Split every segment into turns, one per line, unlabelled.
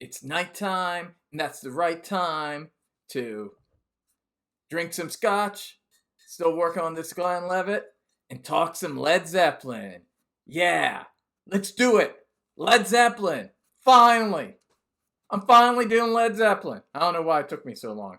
It's nighttime, and that's the right time to drink some scotch, still working on this Glenn Levitt, and talk some Led Zeppelin. Yeah, let's do it. Led Zeppelin. Finally. I'm finally doing Led Zeppelin. I don't know why it took me so long.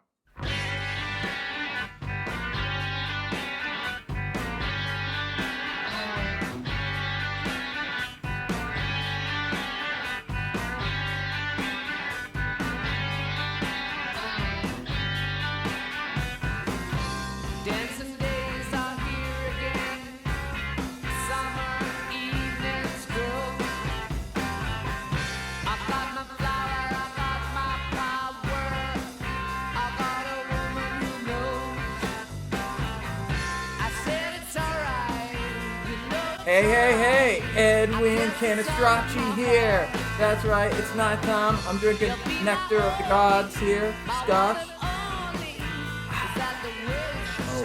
Hey, Edwin Canestracci here. That's right, it's nighttime. I'm drinking Nectar of the Gods here, scotch. Oh,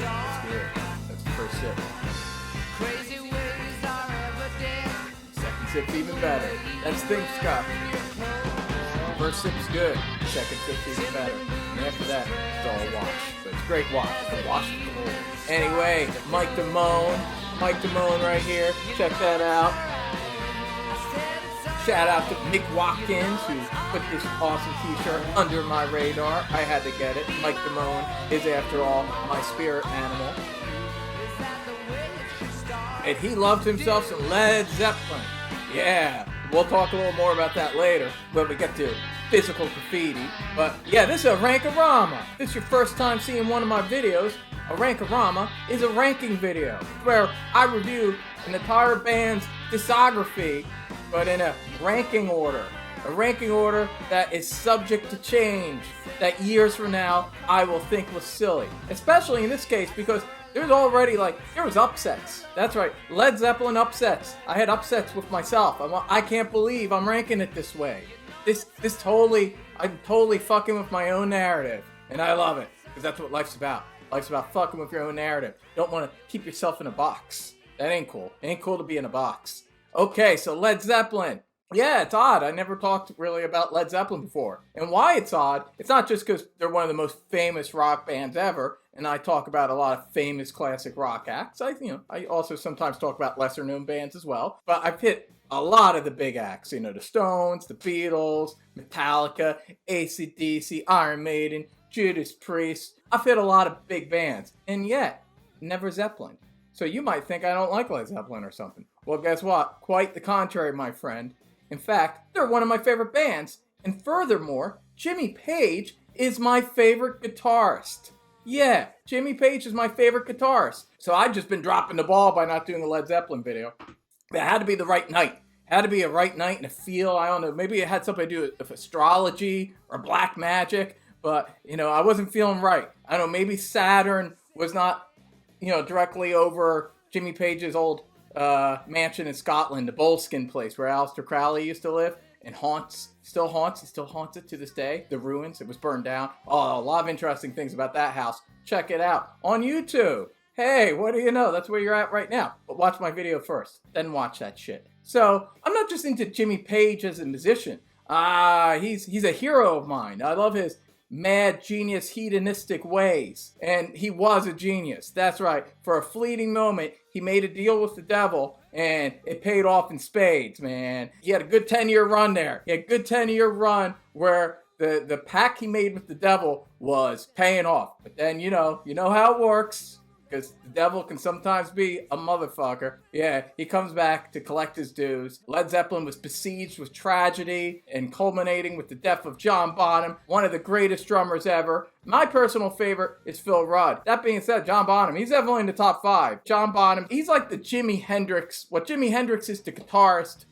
that's good. That's the first sip. Second sip's even better. That's the thing, scotch. First sip's good. Second sip's even better. And after that, it's all wash. So it's great wash. It's a wash of gold. Anyway, Mike Damone right here. Check that out. Shout out to Mick Watkins, who put this awesome t-shirt under my radar. I had to get it. Mike Damone is, after all, my spirit animal. And he loved himself some Led Zeppelin. Yeah, we'll talk a little more about that later when we get to physical graffiti. But yeah, this is a Rank-A-Rama. If this is your first time seeing one of my videos, a Rank-A-Rama is a ranking video where I review an entire band's discography, but in a ranking order. A ranking order that is subject to change, that years from now I will think was silly. Especially in this case because there's already there was upsets. That's right, Led Zeppelin upsets. I had upsets with myself. I can't believe I'm ranking it this way. I'm totally fucking with my own narrative. And I love it, because that's what life's about. Life's about fucking with your own narrative. You don't want to keep yourself in a box. That ain't cool. It ain't cool to be in a box. Okay, so Led Zeppelin. Yeah, it's odd. I never talked really about Led Zeppelin before. And why it's odd, it's not just because they're one of the most famous rock bands ever, and I talk about a lot of famous classic rock acts. I also sometimes talk about lesser known bands as well. But I've hit a lot of the big acts, the Stones, the Beatles, Metallica, AC/DC, Iron Maiden, Judas Priest. I've hit a lot of big bands, and yet, never Zeppelin. So you might think I don't like Led Zeppelin or something. Well, guess what? Quite the contrary, my friend. In fact, they're one of my favorite bands. And furthermore, Jimmy Page is my favorite guitarist. Yeah, Jimmy Page is my favorite guitarist. So I've just been dropping the ball by not doing a Led Zeppelin video. It had to be the right night. Had to be a right night and a feel. I don't know. Maybe it had something to do with astrology or black magic. But, I wasn't feeling right. I don't know, maybe Saturn was not, directly over Jimmy Page's old mansion in Scotland, the Boleskine place where Aleister Crowley used to live, and he still haunts it to this day. The ruins, it was burned down. Oh, a lot of interesting things about that house. Check it out on YouTube. Hey, what do you know? That's where you're at right now. But watch my video first, then watch that shit. So, I'm not just into Jimmy Page as a musician. He's a hero of mine. I love his mad, genius, hedonistic ways. And he was a genius. That's right. For a fleeting moment, he made a deal with the devil, and it paid off in spades, man. He had a good 10-year run there. He had a good 10-year run where the pact he made with the devil was paying off. But then, you know how it works. Because the devil can sometimes be a motherfucker. Yeah, he comes back to collect his dues. Led Zeppelin was besieged with tragedy and culminating with the death of John Bonham, one of the greatest drummers ever. My personal favorite is Phil Rudd. That being said, John Bonham, he's definitely in the top 5. John Bonham, he's like the Jimi Hendrix. What Jimi Hendrix is the guitarist,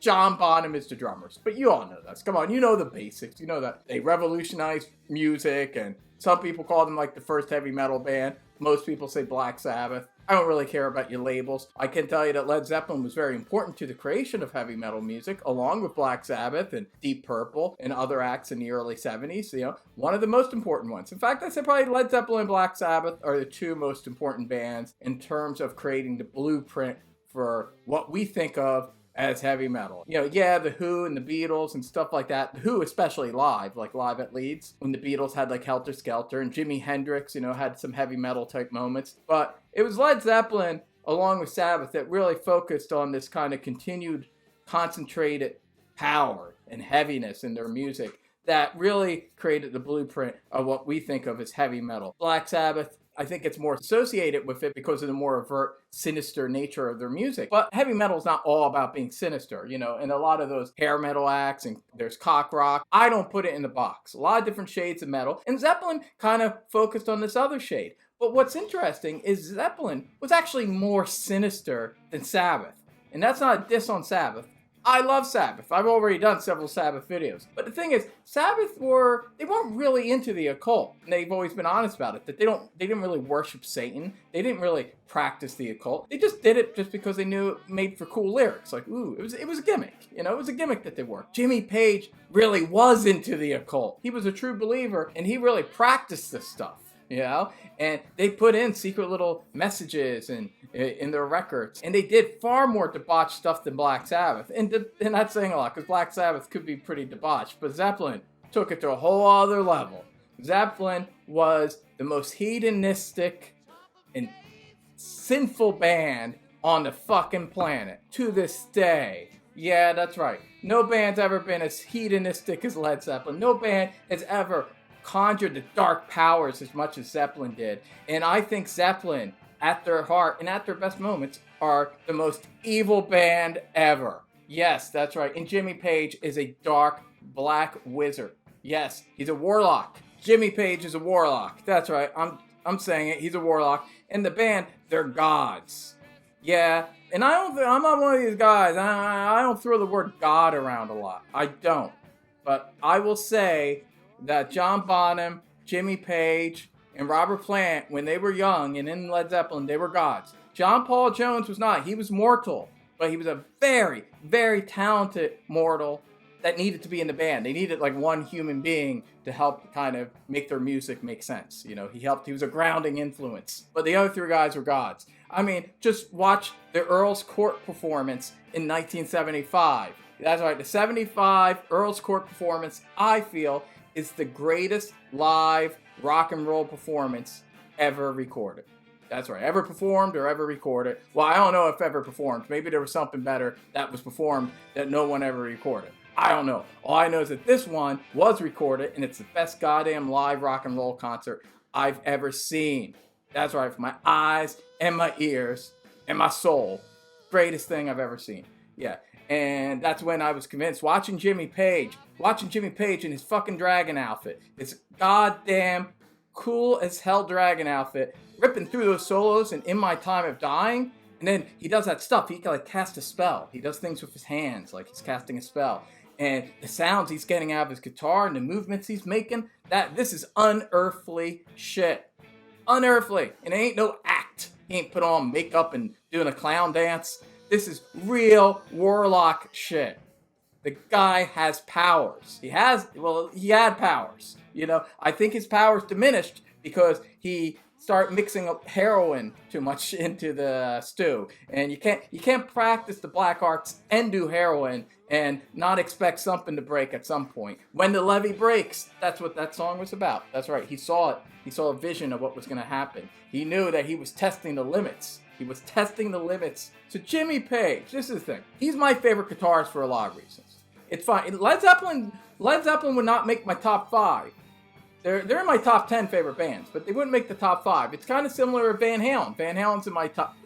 John Bonham is the drummers. But you all know that. Come on, you know the basics. You know that they revolutionized music, and some people call them like the first heavy metal band. Most people say Black Sabbath. I don't really care about your labels. I can tell you that Led Zeppelin was very important to the creation of heavy metal music, along with Black Sabbath and Deep Purple and other acts in the early 70s. One of the most important ones. In fact, I'd say probably Led Zeppelin and Black Sabbath are the two most important bands in terms of creating the blueprint for what we think of as heavy metal. You know, yeah, the Who and the Beatles and stuff like that. The Who, especially live, like live at Leeds, when the Beatles had like Helter Skelter, and Jimi Hendrix, you know, had some heavy metal type moments. But it was Led Zeppelin, along with Sabbath, that really focused on this kind of continued concentrated power and heaviness in their music that really created the blueprint of what we think of as heavy metal. Black Sabbath, I think it's more associated with it because of the more overt, sinister nature of their music. But heavy metal is not all about being sinister, you know, and a lot of those hair metal acts, and there's cock rock. I don't put it in the box. A lot of different shades of metal, and Zeppelin kind of focused on this other shade. But what's interesting is Zeppelin was actually more sinister than Sabbath. And that's not a diss on Sabbath. I love Sabbath. I've already done several Sabbath videos. But the thing is, Sabbath they weren't really into the occult. And they've always been honest about it, that they didn't really worship Satan. They didn't really practice the occult. They just did it just because they knew it made for cool lyrics. Like, ooh, it was a gimmick. You know, it was a gimmick that they worked. Jimmy Page really was into the occult. He was a true believer, and he really practiced this stuff. You know, and they put in secret little messages in their records, and they did far more debauched stuff than Black Sabbath. And that's saying a lot, because Black Sabbath could be pretty debauched, but Zeppelin took it to a whole other level. Zeppelin was the most hedonistic and sinful band on the fucking planet to this day. Yeah, that's right. No band's ever been as hedonistic as Led Zeppelin. No band has ever conjured the dark powers as much as Zeppelin did. And I think Zeppelin, at their heart and at their best moments, are the most evil band ever. Yes, that's right. And Jimmy Page is a dark black wizard. Yes, he's a warlock. Jimmy Page is a warlock. That's right. I'm saying it. He's a warlock. And the band, they're gods. Yeah. And I'm not one of these guys. I don't throw the word God around a lot. I don't. But I will say that John Bonham, Jimmy Page, and Robert Plant, when they were young and in Led Zeppelin, they were gods. John Paul Jones was not. He was mortal, but he was a very, very talented mortal that needed to be in the band. They needed like one human being to help kind of make their music make sense. You know, he was a grounding influence. But the other three guys were gods. I mean, just watch the Earl's Court performance in 1975. That's right, the 75 Earl's Court performance, I feel, is the greatest live rock and roll performance ever recorded. That's right, ever performed or ever recorded. Well, I don't know if ever performed. Maybe there was something better that was performed that no one ever recorded. I don't know. All I know is that this one was recorded, and it's the best goddamn live rock and roll concert I've ever seen. That's right, for my eyes and my ears and my soul. Greatest thing I've ever seen. Yeah. And that's when I was convinced, watching Jimmy Page in his fucking dragon outfit, his goddamn cool as hell dragon outfit, ripping through those solos and In My Time of Dying. And then he does that stuff. He can like cast a spell. He does things with his hands, like he's casting a spell. And the sounds he's getting out of his guitar and the movements he's making, this is unearthly shit. Unearthly. And it ain't no act. He ain't put on makeup and doing a clown dance. This is real warlock shit. The guy has powers. He had powers. You know, I think his powers diminished because he started mixing up heroin too much into the stew. And you can't practice the black arts and do heroin and not expect something to break at some point. When the levee breaks, that's what that song was about. That's right. He saw it. He saw a vision of what was going to happen. He knew that he was testing the limits. He was testing the limits. So Jimmy Page, this is the thing. He's my favorite guitarist for a lot of reasons. It's fine. Led Zeppelin would not make my top 5. They're in my top 10 favorite bands, but they wouldn't make the top 5. It's kind of similar to Van Halen. Van Halen's in my top,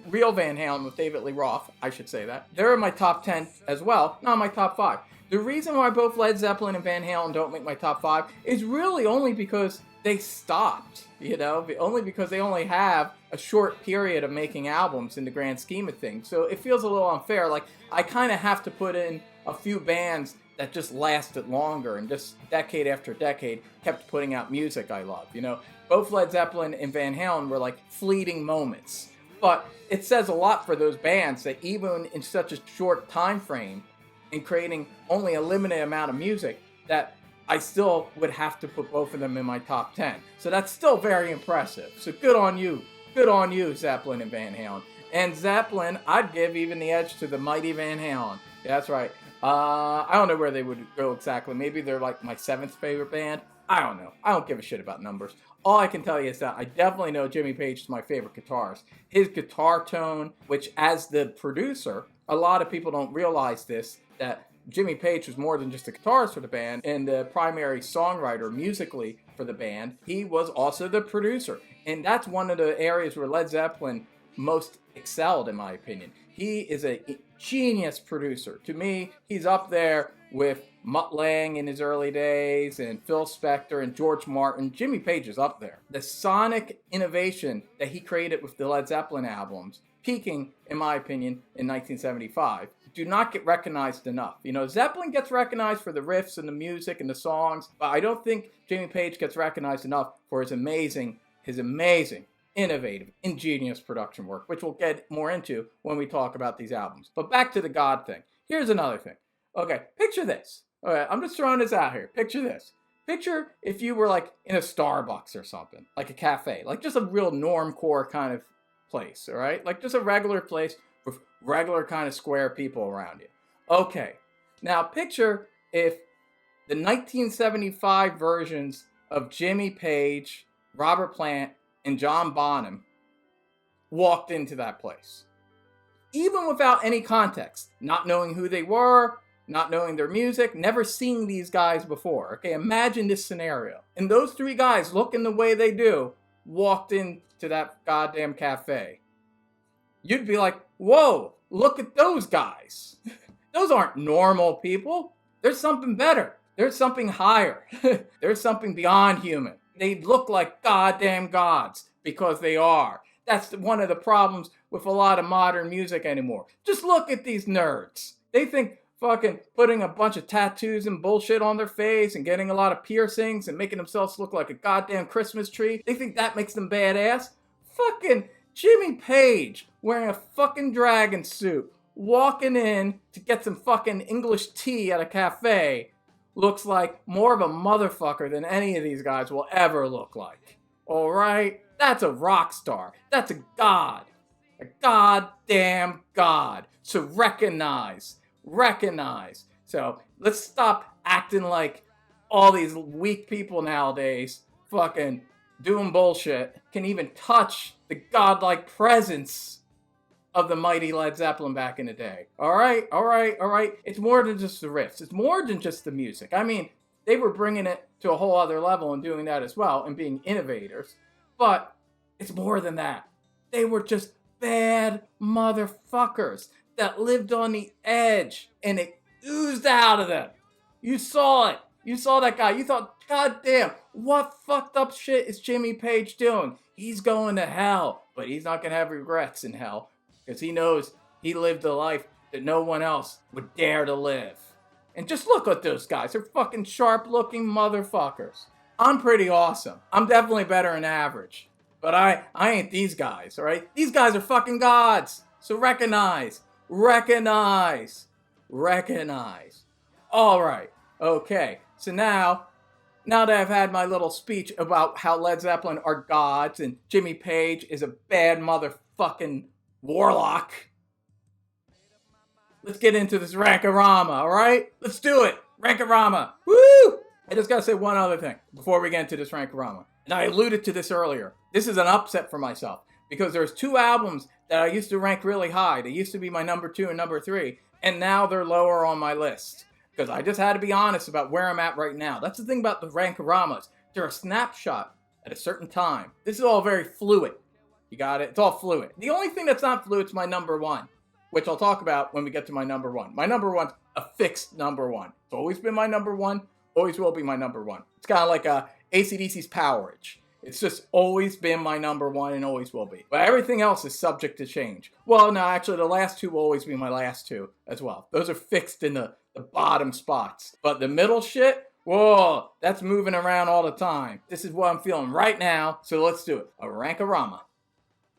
real Van Halen with David Lee Roth, I should say that. They're in my top 10 as well, not my top 5. The reason why both Led Zeppelin and Van Halen don't make my top 5 is really only because they stopped, you know, only because they only have a short period of making albums in the grand scheme of things. So it feels a little unfair. Like, I kind of have to put in a few bands that just lasted longer and just decade after decade kept putting out music I love. You know, both Led Zeppelin and Van Halen were like fleeting moments. But it says a lot for those bands that even in such a short time frame, in creating only a limited amount of music, that I still would have to put both of them in my top 10. So that's still very impressive. So good on you. Good on you, Zeppelin and Van Halen. And Zeppelin, I'd give even the edge to the mighty Van Halen. Yeah, that's right. I don't know where they would go exactly. Maybe they're like my 7th favorite band. I don't know. I don't give a shit about numbers. All I can tell you is that I definitely know Jimmy Page is my favorite guitarist. His guitar tone, which as the producer, a lot of people don't realize this, that Jimmy Page was more than just a guitarist for the band and the primary songwriter musically for the band. He was also the producer. And that's one of the areas where Led Zeppelin most excelled, in my opinion. He is a genius producer. To me, he's up there with Mutt Lange in his early days and Phil Spector and George Martin. Jimmy Page is up there. The sonic innovation that he created with the Led Zeppelin albums, peaking, in my opinion, in 1975, do not get recognized enough. You know, Zeppelin gets recognized for the riffs and the music and the songs, but I don't think Jimmy Page gets recognized enough for his amazing, innovative, ingenious production work, which we'll get more into when we talk about these albums. But back to the God thing. Here's another thing. Okay, picture this. All right, I'm just throwing this out here. Picture this. Picture if you were like in a Starbucks or something, like a cafe, like just a real normcore kind of place, all right? Like just a regular place with regular kind of square people around you. Okay, now picture if the 1975 versions of Jimmy Page, Robert Plant, and John Bonham walked into that place. Even without any context, not knowing who they were, not knowing their music, never seeing these guys before. Okay, imagine this scenario. And those 3 guys, looking the way they do, walked into that goddamn cafe. You'd be like, whoa, look at those guys. Those aren't normal people. There's something better. There's something higher. There's something beyond human. They look like goddamn gods because they are. That's one of the problems with a lot of modern music anymore. Just look at these nerds. They think fucking putting a bunch of tattoos and bullshit on their face and getting a lot of piercings and making themselves look like a goddamn Christmas tree, they think that makes them badass. Fucking Jimmy Page wearing a fucking dragon suit, walking in to get some fucking English tea at a cafe, looks like more of a motherfucker than any of these guys will ever look like. Alright? That's a rock star. That's a god. A goddamn god. So recognize. So let's stop acting like all these weak people nowadays fucking doing bullshit can even touch the godlike presence of the mighty Led Zeppelin back in the day. All right. It's more than just the riffs. It's more than just the music. I mean, they were bringing it to a whole other level and doing that as well and being innovators. But it's more than that. They were just bad motherfuckers that lived on the edge and it oozed out of them. You saw it. You saw that guy. You thought, God damn, what fucked up shit is Jimmy Page doing? He's going to hell, but he's not going to have regrets in hell. Because he knows he lived a life that no one else would dare to live. And just look at those guys. They're fucking sharp-looking motherfuckers. I'm pretty awesome. I'm definitely better than average. But I ain't these guys, alright? These guys are fucking gods. So recognize. Alright. Okay. So now that I've had my little speech about how Led Zeppelin are gods and Jimmy Page is a bad motherfucking warlock, let's get into this Rank-A-Rama, alright? Let's do it! Rank-A-Rama! Woo! I just gotta say one other thing before we get into this Rank-A-Rama. And I alluded to this earlier. This is an upset for myself because there's 2 albums that I used to rank really high. They used to be my number 2 and number 3, and now they're lower on my list. Because I just had to be honest about where I'm at right now. That's the thing about the Rank-A-Ramas. They're a snapshot at a certain time. This is all very fluid. You got it? It's all fluid. The only thing that's not fluid is my number 1, which I'll talk about when we get to my number 1. My number 1's a fixed number 1. It's always been my number 1, always will be my number 1. It's kind of like AC/DC's Powerage. It's just always been my number 1 and always will be. But everything else is subject to change. Well, no, actually, the last 2 will always be my last 2 as well. Those are fixed in the bottom spots. But the middle shit, whoa, that's moving around all the time. This is what I'm feeling right now, so let's do it. A Rank-A-Rama.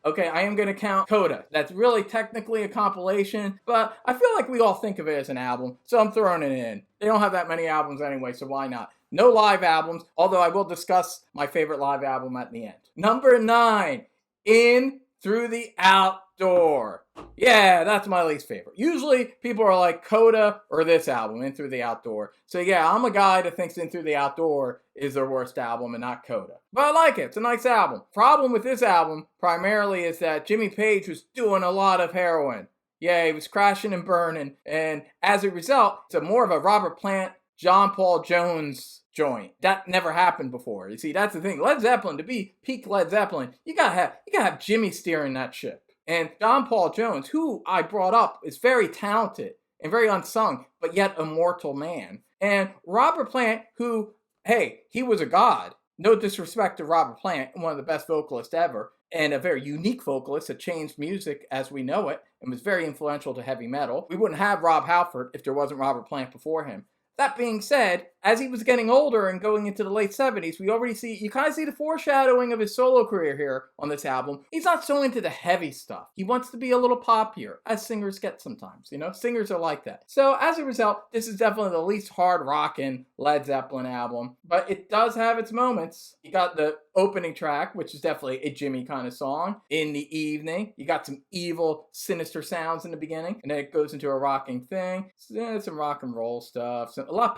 Okay, I am going to count Coda. That's really technically a compilation, but I feel like we all think of it as an album, so I'm throwing it in. They don't have that many albums anyway, so why not? No live albums, although I will discuss my favorite live album at the end. Number 9, In Through the Outdoor. Yeah, that's my least favorite. Usually people are like Coda or this album, In Through the Outdoor. So yeah, I'm a guy that thinks In Through the Outdoor is their worst album and not Coda. But I like it. It's a nice album. Problem with this album primarily is that Jimmy Page was doing a lot of heroin. Yeah, he was crashing and burning. And as a result, it's more of a Robert Plant, John Paul Jones joint. That never happened before. You see, that's the thing. Led Zeppelin, to be peak Led Zeppelin, you gotta have Jimmy steering that ship. And John Paul Jones, who I brought up, is very talented and very unsung, but yet immortal man. And Robert Plant, who, hey, he was a god. No disrespect to Robert Plant, one of the best vocalists ever, and a very unique vocalist that changed music as we know it, and was very influential to heavy metal. We wouldn't have Rob Halford if there wasn't Robert Plant before him. That being said, as he was getting older and going into the late 70s, we already see, you kind of see the foreshadowing of his solo career here on this album. He's not so into the heavy stuff. He wants to be a little poppier, as singers get sometimes, you know? Singers are like that. So as a result, this is definitely the least hard rockin' Led Zeppelin album, but it does have its moments. You got the opening track, which is definitely a Jimmy kind of song, In the Evening. You got some evil, sinister sounds in the beginning, and then it goes into a rocking thing. So, some rock and roll stuff, a lot of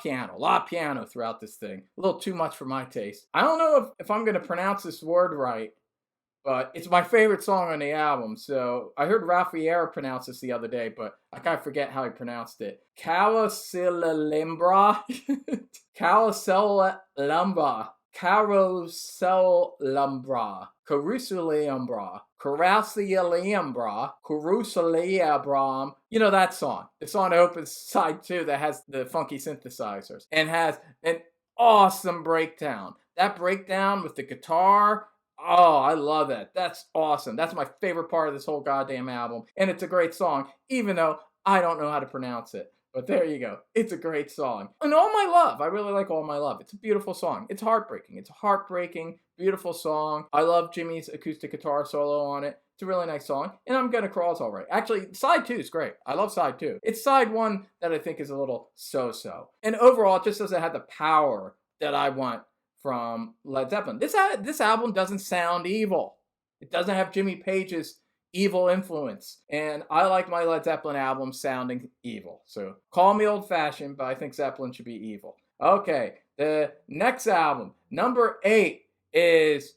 piano throughout this thing. A little too much for my taste. I don't know if I'm going to pronounce this word right, but it's my favorite song on the album. So I heard Ralph Vieira pronounce this the other day, but I kind of forget how he pronounced it. Carouselimbra. Carouselimbra. Carouselimbra. Carouselimbra. Carouselimbra. Carouselimbra. You know that song. The song that opens side 2 that has the funky synthesizers and has an awesome breakdown. That breakdown with the guitar, oh, I love that. That's awesome. That's my favorite part of this whole goddamn album. And it's a great song, even though I don't know how to pronounce it. But there you go. It's a great song. And All My Love. I really like All My Love. It's a beautiful song. It's heartbreaking. It's a heartbreaking, beautiful song. I love Jimmy's acoustic guitar solo on it. It's a really nice song. And I'm Gonna Crawl's all right. Actually, side 2 is great. I love side 2. It's side 1 that I think is a little so-so. And overall, it just doesn't have the power that I want from Led Zeppelin. This album doesn't sound evil. It doesn't have Jimmy Page's evil influence. And I like my Led Zeppelin album sounding evil. So call me old-fashioned, but I think Zeppelin should be evil. Okay, the next album, number 8, is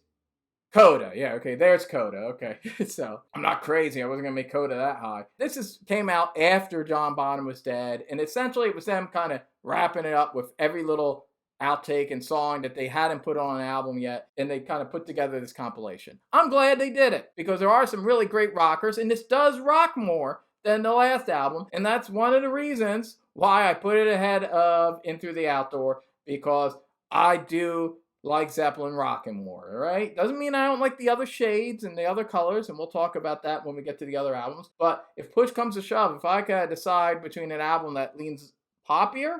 Coda. Yeah, okay, there's Coda. Okay, so I'm not crazy. I wasn't going to make Coda that high. This came out after John Bonham was dead, and essentially it was them kind of wrapping it up with every little outtake and song that they hadn't put on an album yet, and they kind of put together this compilation. I'm glad they did it, because there are some really great rockers, and this does rock more than the last album, and that's one of the reasons why I put it ahead of In Through the Outdoor, because I do like Zeppelin rocking more, alright? Doesn't mean I don't like the other shades and the other colors, and we'll talk about that when we get to the other albums, but if push comes to shove, if I could decide between an album that leans poppier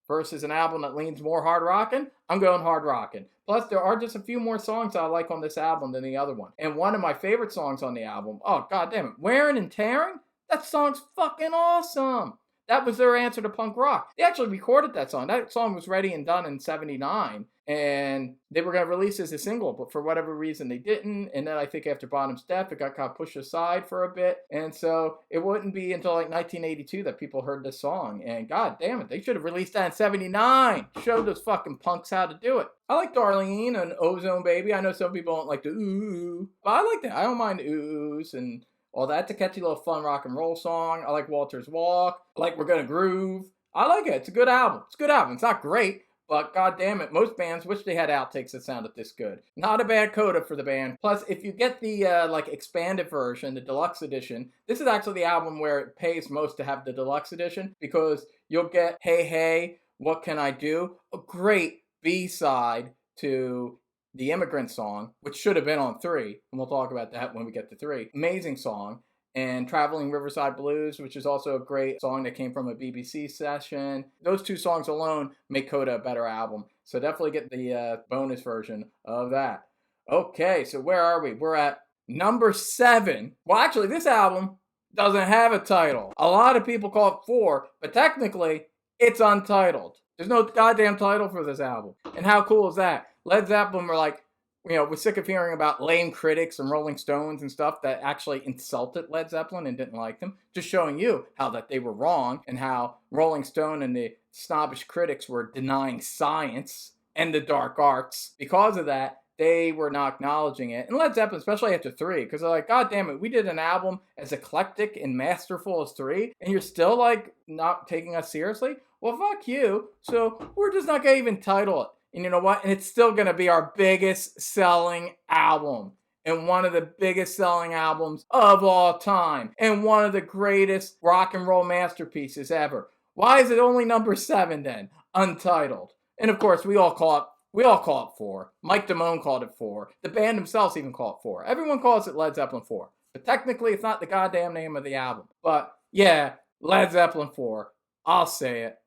versus an album that leans more hard rockin', I'm going hard rockin'. Plus, there are just a few more songs I like on this album than the other one. And one of my favorite songs on the album, oh god damn it, Wearing and Tearing? That song's fucking awesome. That was their answer to punk rock. They actually recorded that song. That song was ready and done in 79. And they were going to release it as a single, but for whatever reason they didn't. And then I think after Bonham's death, it got kind of pushed aside for a bit. And so it wouldn't be until like 1982 that people heard this song. And god damn it, they should have released that in 79. Showed those fucking punks how to do it. I like Darlene and Ozone Baby. I know some people don't like the ooh, but I like that. I don't mind the oohs and all that. It's a catchy little fun rock and roll song. I like Walter's Walk. I like We're Gonna Groove. I like it. It's a good album. It's a good album. It's not great, but god damn it, most bands wish they had outtakes that sounded this good. Not a bad coda for the band. Plus, if you get the like expanded version, the deluxe edition, this is actually the album where it pays most to have the deluxe edition, because you'll get Hey Hey, What Can I Do? A great B-side to the Immigrant Song, which should have been on 3, and we'll talk about that when we get to 3. Amazing song. And Traveling Riverside Blues, which is also a great song that came from a BBC session. Those 2 songs alone make Coda a better album. So definitely get the bonus version of that. Okay, so where are we? We're at number 7. Well, actually, this album doesn't have a title. A lot of people call it 4, but technically, it's untitled. There's no goddamn title for this album. And how cool is that? Led Zeppelin were like, we're sick of hearing about lame critics and Rolling Stones and stuff that actually insulted Led Zeppelin and didn't like them. Just showing you how that they were wrong and how Rolling Stone and the snobbish critics were denying science and the dark arts. Because of that, they were not acknowledging it. And Led Zeppelin, especially after 3, because they're like, God damn it, we did an album as eclectic and masterful as 3, and you're still like not taking us seriously? Well, fuck you. So we're just not gonna even title it. And you know what? And it's still gonna be our biggest selling album. And one of the biggest selling albums of all time. And one of the greatest rock and roll masterpieces ever. Why is it only number 7 then? Untitled. And of course, we all call it 4. Mike Damone called it 4. The band themselves even call it 4. Everyone calls it Led Zeppelin 4. But technically, it's not the goddamn name of the album. But yeah, Led Zeppelin 4. I'll say it.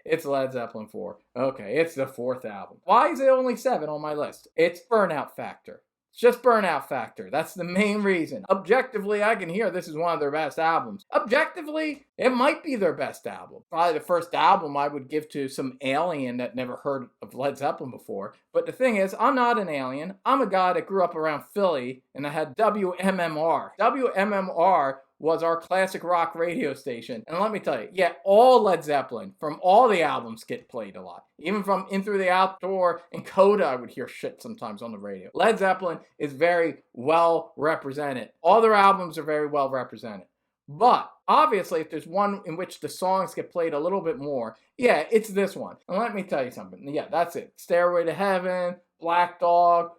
It's Led Zeppelin 4. Okay, it's the 4th album. Why is it only 7 on my list? It's burnout factor. It's just burnout factor. That's the main reason. Objectively, I can hear this is one of their best albums. Objectively, it might be their best album. Probably the first album I would give to some alien that never heard of Led Zeppelin before. But the thing is, I'm not an alien. I'm a guy that grew up around Philly, and I had WMMR. WMMR was our classic rock radio station. And let me tell you, yeah, all Led Zeppelin, from all the albums, get played a lot. Even from In Through the Outdoor and Coda, I would hear shit sometimes on the radio. Led Zeppelin is very well represented. All their albums are very well represented. But obviously, if there's one in which the songs get played a little bit more, yeah, it's this one. And let me tell you something. Yeah, that's it. Stairway to Heaven, Black Dog,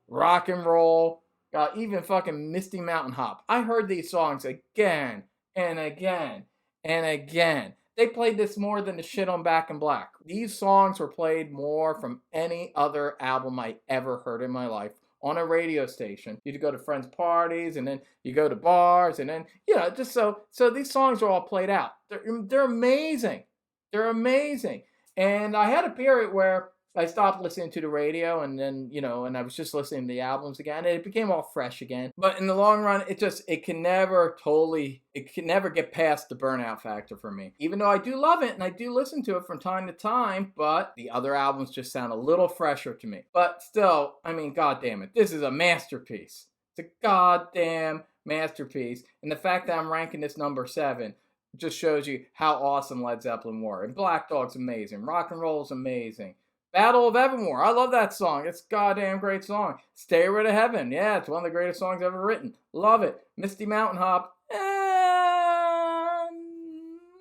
Rock and Roll, even fucking Misty Mountain Hop. I heard these songs again and again and again. They played this more than the shit on Back in Black. These songs were played more from any other album I ever heard in my life on a radio station. You'd go to friends' parties, and then you go to bars, and then, just so these songs are all played out. They're amazing. They're amazing. And I had a period where I stopped listening to the radio, and then, and I was just listening to the albums again, and it became all fresh again. But in the long run, it can never get past the burnout factor for me. Even though I do love it, and I do listen to it from time to time, but the other albums just sound a little fresher to me. But still, I mean, God damn it, this is a masterpiece. It's a goddamn masterpiece. And the fact that I'm ranking this number 7 just shows you how awesome Led Zeppelin were. And Black Dog's amazing. Rock and Roll's amazing. Battle of Evermore. I love that song. It's a goddamn great song. Stairway to Heaven. Yeah, it's one of the greatest songs ever written. Love it. Misty Mountain Hop.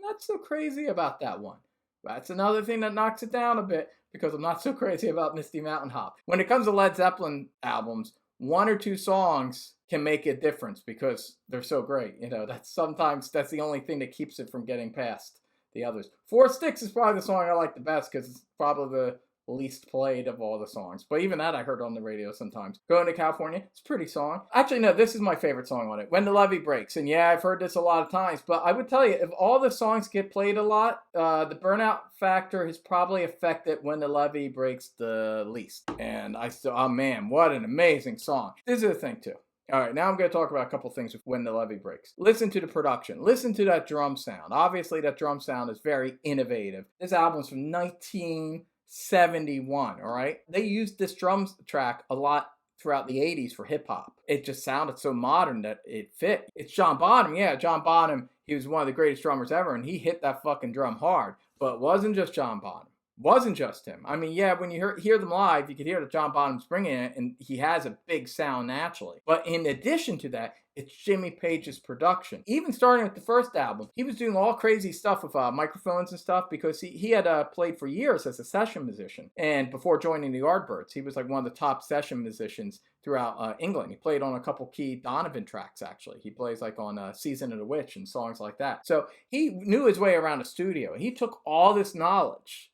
Not so crazy about that one. That's another thing that knocks it down a bit, because I'm not so crazy about Misty Mountain Hop. When it comes to Led Zeppelin albums, 1 or 2 songs can make a difference because they're so great. That's the only thing that keeps it from getting past the others. 4 Sticks is probably the song I like the best because it's probably the least played of all the songs. But even that I heard on the radio sometimes. Going to California, it's a pretty song. Actually, no, this is my favorite song on it. When the Levee Breaks. And yeah, I've heard this a lot of times, but I would tell you, if all the songs get played a lot, the burnout factor has probably affected When the Levee Breaks the least. And oh man, what an amazing song. This is the thing too. All right, now I'm going to talk about a couple things with When the Levee Breaks. Listen to the production. Listen to that drum sound. Obviously, that drum sound is very innovative. This album's from 1971, all right? They used this drum track a lot throughout the 80s for hip-hop. It just sounded so modern that it fit. It's John Bonham. Yeah, John Bonham, he was one of the greatest drummers ever, and he hit that fucking drum hard. But it wasn't just John Bonham. Wasn't just him. I mean, yeah, when you hear them live, you could hear that John Bonham's bringing it, and he has a big sound naturally. But in addition to that, it's Jimmy Page's production. Even starting with the first album, he was doing all crazy stuff with microphones and stuff because he had played for years as a session musician. And before joining the Yardbirds, he was like one of the top session musicians throughout England. He played on a couple key Donovan tracks, actually. He plays like on Season of the Witch and songs like that. So he knew his way around a studio. He took all this knowledge.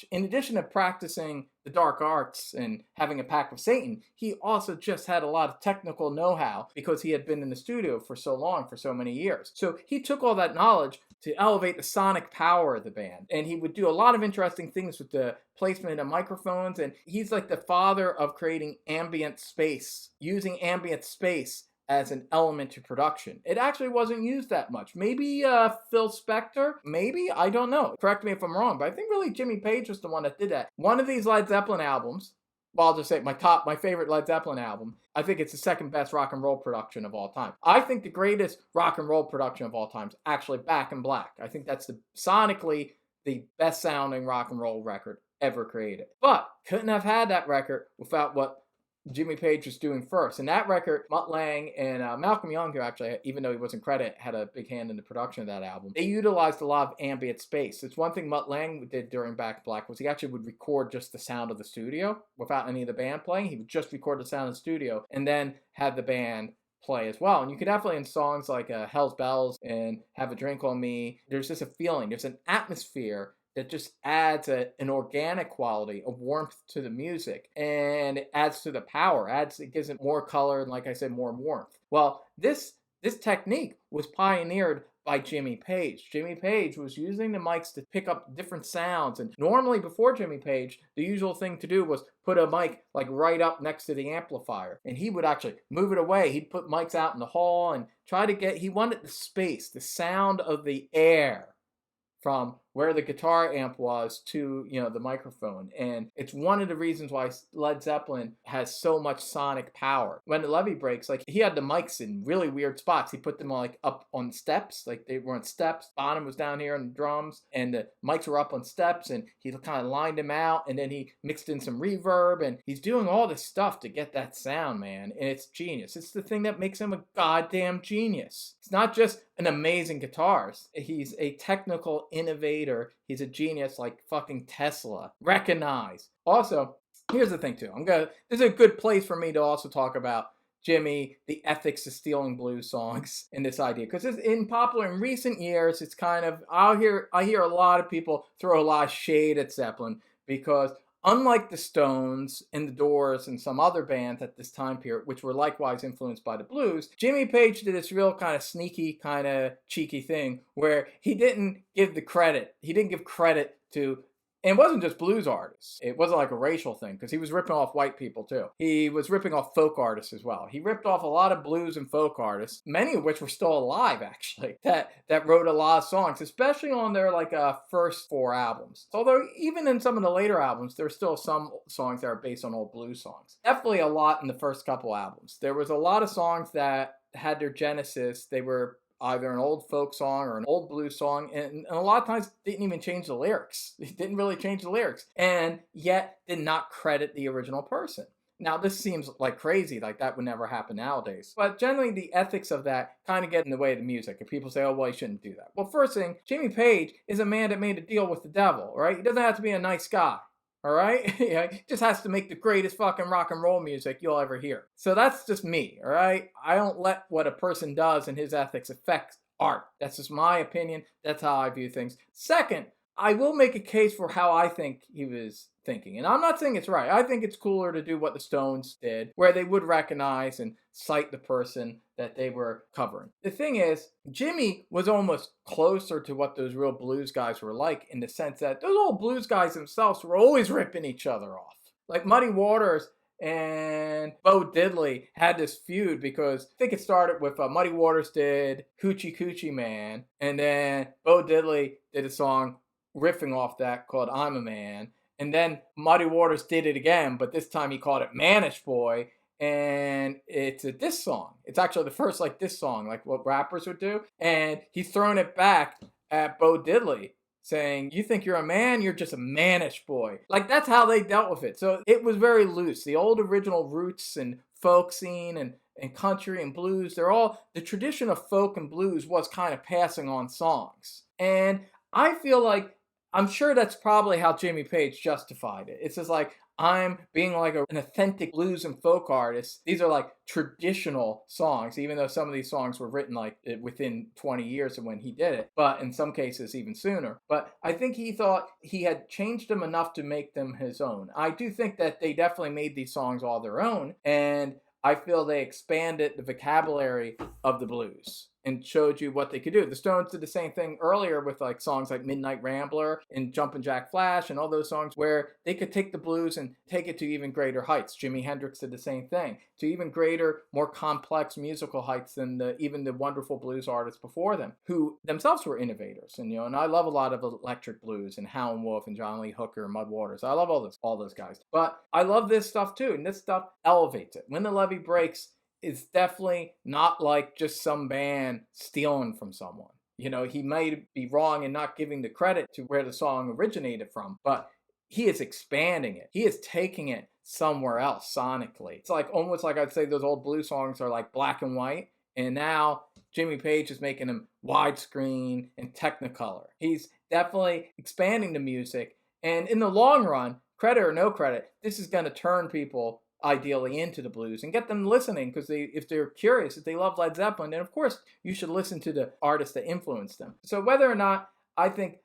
In addition to practicing the dark arts and having a pact with Satan, he also just had a lot of technical know-how because he had been in the studio for so long, for so many years. So he took all that knowledge to elevate the sonic power of the band. And he would do a lot of interesting things with the placement of microphones. And he's like the father of creating ambient space, using ambient space as an element to production. It actually wasn't used that much. Maybe Phil Spector? Maybe? I don't know. Correct me if I'm wrong, but I think really Jimmy Page was the one that did that. One of these Led Zeppelin albums, well, I'll just say my favorite Led Zeppelin album. I think it's the second best rock and roll production of all time. I think the greatest rock and roll production of all time is actually Back in Black. I think that's sonically the best sounding rock and roll record ever created. But couldn't have had that record without what Jimmy Page was doing first. And that record, Mutt Lange and Malcolm Young, who actually, even though he wasn't credited, had a big hand in the production of that album, they utilized a lot of ambient space. It's one thing Mutt Lange did during Back in Black was he actually would record just the sound of the studio without any of the band playing. He would just record the sound of the studio and then have the band play as well. And you could definitely, in songs like Hell's Bells and Have a Drink on Me, there's just a feeling, there's an atmosphere that just adds an organic quality, a warmth to the music, and it adds to the power, it gives it more color, and like I said, more warmth. Well, this technique was pioneered by Jimmy Page. Jimmy Page was using the mics to pick up different sounds, and normally before Jimmy Page, the usual thing to do was put a mic like right up next to the amplifier, and he would actually move it away. He'd put mics out in the hall and he wanted the space, the sound of the air from where the guitar amp was to, the microphone. And it's one of the reasons why Led Zeppelin has so much sonic power. When the levee breaks, like, he had the mics in really weird spots. He put them like up on steps, like they were on steps. Bonham was down here on the drums, and the mics were up on steps, and he kind of lined them out, and then he mixed in some reverb, and he's doing all this stuff to get that sound, man. And it's genius. It's the thing that makes him a goddamn genius. It's not just an amazing guitarist. He's a technical innovator. He's a genius like fucking Tesla. Recognize. Also, here's the thing too. This is a good place for me to also talk about Jimmy, the ethics of stealing blues songs, and this idea. Because it's in recent years, it's kind of, I hear a lot of people throw a lot of shade at Zeppelin because unlike the Stones and the Doors and some other bands at this time period, which were likewise influenced by the blues, Jimmy Page did this real kind of sneaky, kind of cheeky thing where he didn't give credit to, and it wasn't just blues artists. It wasn't like a racial thing, because he was ripping off white people too. He was ripping off folk artists as well. He ripped off a lot of blues and folk artists, many of which were still alive actually, that wrote a lot of songs, especially on their first 4 albums. Although even in some of the later albums, there's still some songs that are based on old blues songs. Definitely a lot in the first couple albums. There was a lot of songs that had their genesis. They were either an old folk song or an old blues song, and a lot of times didn't even change the lyrics. It didn't really change the lyrics, and yet did not credit the original person. Now, this seems like crazy, like that would never happen nowadays. But generally, the ethics of that kind of get in the way of the music. And people say, oh, well, you shouldn't do that. Well, first thing, Jimmy Page is a man that made a deal with the devil, right? He doesn't have to be a nice guy. All right? He just has to make the greatest fucking rock and roll music you'll ever hear. So that's just me, all right? I don't let what a person does and his ethics affect art. That's just my opinion. That's how I view things. Second, I will make a case for how I think he was thinking. And I'm not saying it's right. I think it's cooler to do what the Stones did, where they would recognize and cite the person that they were covering. The thing is, Jimmy was almost closer to what those real blues guys were like, in the sense that those old blues guys themselves were always ripping each other off. Like Muddy Waters and Bo Diddley had this feud because I think it started with Muddy Waters did Hoochie Coochie Man, and then Bo Diddley did a song riffing off that called I'm a Man. And then Muddy Waters did it again, but this time he called it Manish Boy. And it's a diss song. It's actually the first diss song, like what rappers would do. And he's throwing it back at Bo Diddley, saying, you think you're a man? You're just a mannish boy. Like, that's how they dealt with it. So it was very loose. The old original roots and folk scene and country and blues, the tradition of folk and blues was kind of passing on songs. And I feel like, I'm sure that's probably how Jimmy Page justified it. It's just like, I'm being like an authentic blues and folk artist. These are like traditional songs, even though some of these songs were written like within 20 years of when he did it, but in some cases even sooner. But I think he thought he had changed them enough to make them his own. I do think that they definitely made these songs all their own, and I feel they expanded the vocabulary of the blues. and showed you what they could do. The Stones did the same thing earlier with like songs like Midnight Rambler and Jumpin' Jack Flash and all those songs where they could take the blues and take it to even greater heights. Jimi Hendrix did the same thing, to even greater, more complex musical heights than even the wonderful blues artists before them, who themselves were innovators. And and I love a lot of electric blues and Howlin' Wolf and John Lee Hooker and Mud Waters. I love all those guys. But I love this stuff too, and this stuff elevates it. When the Levee Breaks, it's definitely not like just some band stealing from someone. He might be wrong in not giving the credit to where the song originated from, but he is expanding it. He is taking it somewhere else sonically. It's like almost like I'd say those old blues songs are like black and white, and now Jimmy Page is making them widescreen and Technicolor. He's definitely expanding the music, and in the long run, credit or no credit, this is going to turn people ideally into the blues and get them listening, because if they're curious, if they love Led Zeppelin, then of course you should listen to the artists that influenced them. So whether or not I think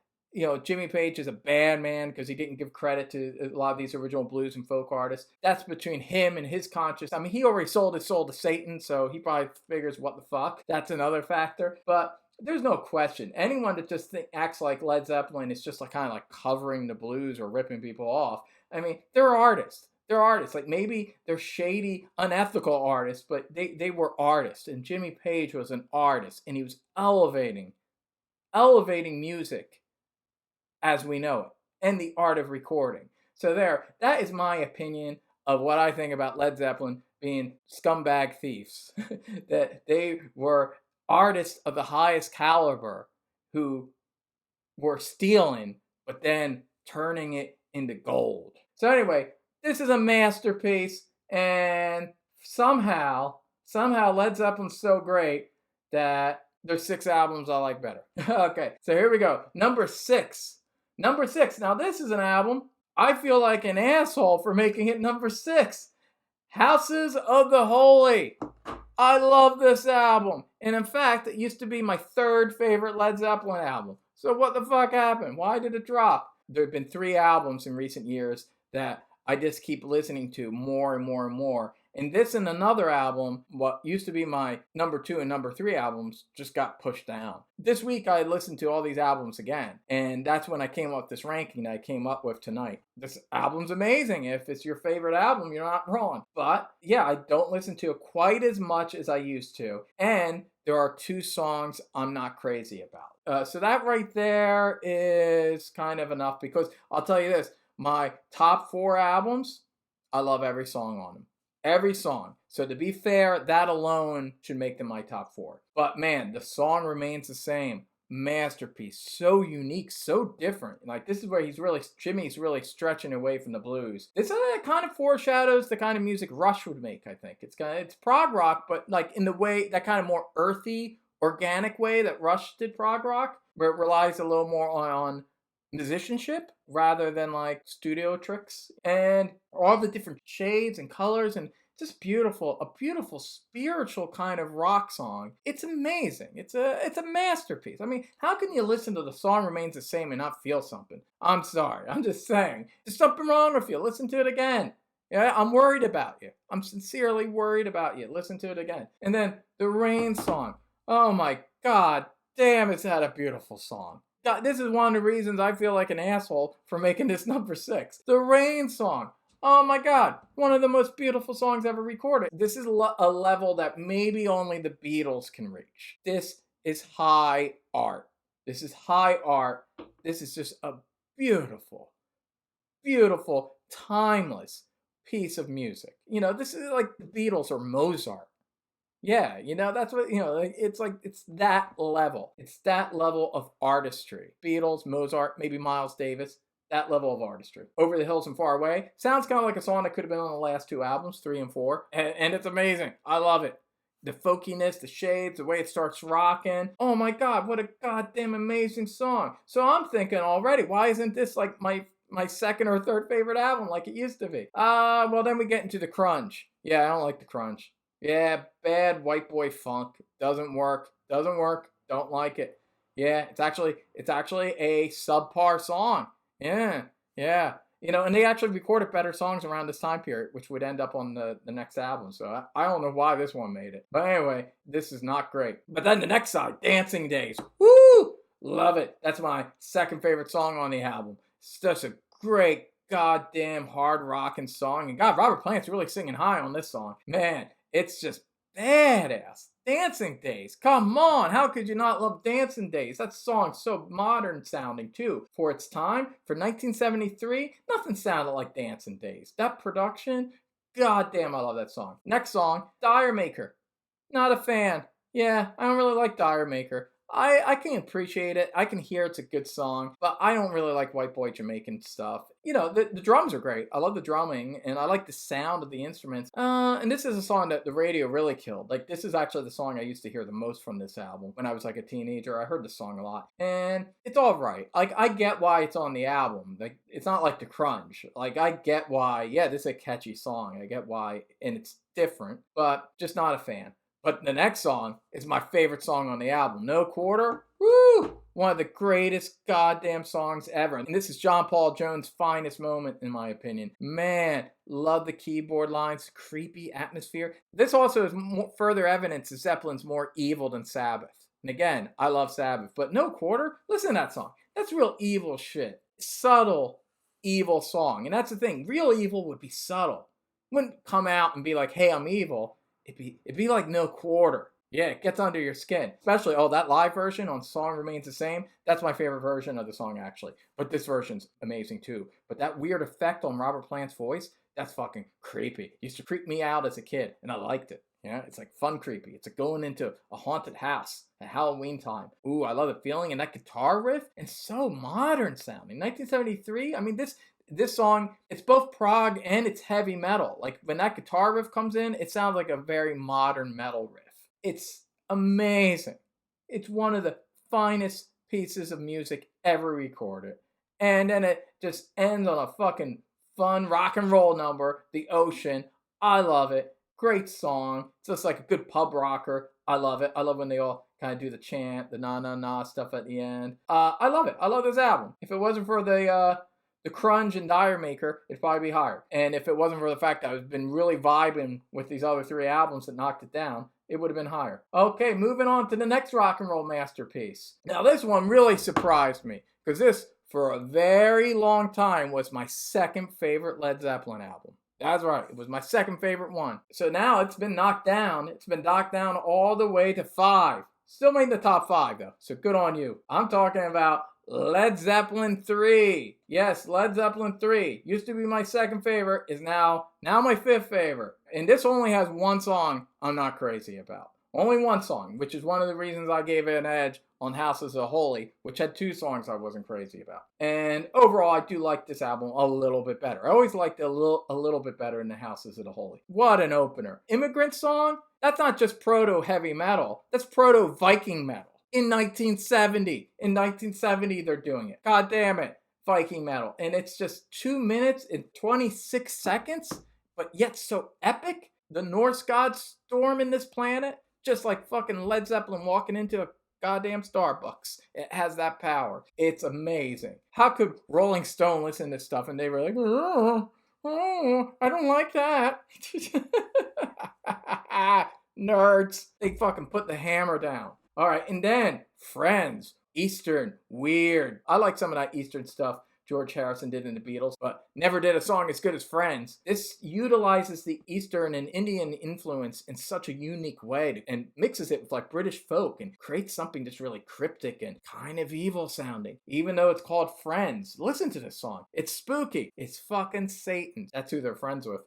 Jimmy Page is a bad man because he didn't give credit to a lot of these original blues and folk artists, that's between him and his conscience. I mean, he already sold his soul to Satan, so he probably figures what the fuck. That's another factor. But there's no question. Anyone that just acts like Led Zeppelin is just like kind of like covering the blues or ripping people off. I mean, they're artists. They're artists. Like maybe they're shady, unethical artists, but they were artists. And Jimmy Page was an artist, and he was elevating music as we know it, and the art of recording. So that is my opinion of what I think about Led Zeppelin being scumbag thieves. That they were artists of the highest caliber who were stealing, but then turning it into gold. So anyway, this is a masterpiece, and somehow Led Zeppelin's so great that there's 6 albums I like better. Okay, so here we go. Number 6. Now this is an album I feel like an asshole for making it number 6. Houses of the Holy. I love this album. And in fact, it used to be my 3rd favorite Led Zeppelin album. So what the fuck happened? Why did it drop? There have been 3 albums in recent years that I just keep listening to more and more and more. And this and another album, what used to be my number 2 and number 3 albums, just got pushed down. This week I listened to all these albums again, and that's when I came up with this ranking that I came up with tonight. This album's amazing. If it's your favorite album, you're not wrong. But yeah, I don't listen to it quite as much as I used to. And there are 2 songs I'm not crazy about. So that right there is kind of enough, because I'll tell you this, my top 4 albums, I love every song on them. Every song. So to be fair, that alone should make them my top 4. But man, the song remains the same. Masterpiece. So unique, so different. Like this is where Jimmy's really stretching away from the blues. This kind of foreshadows the kind of music Rush would make, I think. It's prog rock, but like in the way, that kind of more earthy, organic way that Rush did prog rock, where it relies a little more on musicianship rather than like studio tricks, and all the different shades and colors, and just a beautiful spiritual kind of rock song. It's amazing. It's a masterpiece. I mean, how can you listen to the song remains the same and not feel something? I'm sorry. I'm just saying. There's something wrong with you. Listen to it again. Yeah, I'm worried about you. I'm sincerely worried about you. Listen to it again. And then the Rain song. Oh my God. Damn, is that a beautiful song. God, this is one of the reasons I feel like an asshole for making this number 6. The Rain song. Oh my God. One of the most beautiful songs ever recorded. This is a level that maybe only the Beatles can reach. This is high art. This is high art. This is just a beautiful, timeless piece of music. This is like the Beatles or Mozart. Yeah, that's what, it's like, it's that level. It's that level of artistry. Beatles, Mozart, maybe Miles Davis, that level of artistry. Over the Hills and Far Away sounds kind of like a song that could have been on the last 2 albums, 3 and 4, and it's amazing. I love it. The folkiness, the shades, the way it starts rocking. Oh my God, what a goddamn amazing song. So I'm thinking already, why isn't this like my 2nd or 3rd favorite album like it used to be? Well, then we get into the grunge. Yeah, I don't like the grunge. Yeah, bad white boy funk. Doesn't work. Don't like it. Yeah, it's actually a subpar song. Yeah. And they actually recorded better songs around this time period, which would end up on the next album. So I don't know why this one made it. But anyway, this is not great. But then the next side, Dancing Days. Woo! Love it. That's my second favorite song on the album. It's just a great goddamn hard rocking song. And God, Robert Plant's really singing high on this song. Man, it's just badass. Dancing Days. Come on. How could you not love Dancing Days? That song's so modern sounding too. For its time, for 1973, nothing sounded like Dancing Days. That production, goddamn, I love that song. Next song, Dire Maker. Not a fan. Yeah, I don't really like Dire Maker. I can appreciate it. I can hear it's a good song, but I don't really like white boy Jamaican stuff. The drums are great. I love the drumming, and I like the sound of the instruments. And this is a song that the radio really killed. Like, this is actually the song I used to hear the most from this album. When I was like a teenager, I heard the song a lot. And it's all right. Like, I get why it's on the album. Like, it's not like The Crunch. Like, I get why, yeah, this is a catchy song. I get why, and it's different, but just not a fan. But the next song is my favorite song on the album. No Quarter. Woo! One of the greatest goddamn songs ever. And this is John Paul Jones' finest moment, in my opinion. Man, love the keyboard lines, creepy atmosphere. This also is further evidence that Zeppelin's more evil than Sabbath. And again, I love Sabbath, but No Quarter, listen to that song. That's real evil shit. Subtle, evil song. And that's the thing. Real evil would be subtle. Wouldn't come out and be like, hey, I'm evil. It'd be like No Quarter. Yeah, it gets under your skin. Especially, that live version on Song Remains the Same. That's my favorite version of the song, actually. But this version's amazing, too. But that weird effect on Robert Plant's voice, that's fucking creepy. It used to creep me out as a kid, and I liked it. Yeah, it's like fun creepy. It's like going into a haunted house at Halloween time. Ooh, I love the feeling. And that guitar riff, and so modern sounding. 1973, I mean, this song, it's both prog and it's heavy metal. Like, when that guitar riff comes in, it sounds like a very modern metal riff. It's amazing. It's one of the finest pieces of music ever recorded. And then it just ends on a fucking fun rock and roll number, The Ocean. I love it. Great song. It's just like a good pub rocker. I love it. I love when they all kind of do the chant, the na-na-na stuff at the end. I love it. I love this album. If it wasn't for the Crunch and Dire Maker, it'd probably be higher. And if it wasn't for the fact that I've been really vibing with these other three albums that knocked it down, it would have been higher. Okay, moving on to the next rock and roll masterpiece. Now, this one really surprised me, because this, for a very long time, was my second favorite Led Zeppelin album. That's right, it was my second favorite one. So now it's been knocked down. It's been knocked down all the way to 5. Still made the top 5, though, so good on you. I'm talking about Led Zeppelin III. Yes, Led Zeppelin III. Used to be my second favorite, is now my fifth favorite. And this only has one song I'm not crazy about. Only one song, which is one of the reasons I gave it an edge on Houses of Holy, which had 2 songs I wasn't crazy about. And overall, I do like this album a little bit better. I always liked it a little bit better than the Houses of the Holy. What an opener. Immigrant Song? That's not just proto-heavy metal. That's proto-Viking metal. In 1970. In 1970, they're doing it. God damn it. Viking metal. And it's just 2 minutes and 26 seconds, but yet so epic. The Norse gods storm in this planet, just like fucking Led Zeppelin walking into a goddamn Starbucks. It has that power. It's amazing. How could Rolling Stone listen to this stuff and they were like, I don't like that. Nerds. They fucking put the hammer down. All right, and then Friends, Eastern, weird. I like some of that Eastern stuff George Harrison did in the Beatles, but never did a song as good as Friends. This utilizes the Eastern and Indian influence in such a unique way and mixes it with like British folk and creates something that's really cryptic and kind of evil sounding, even though it's called Friends. Listen to this song. It's spooky. It's fucking Satan. That's who they're friends with.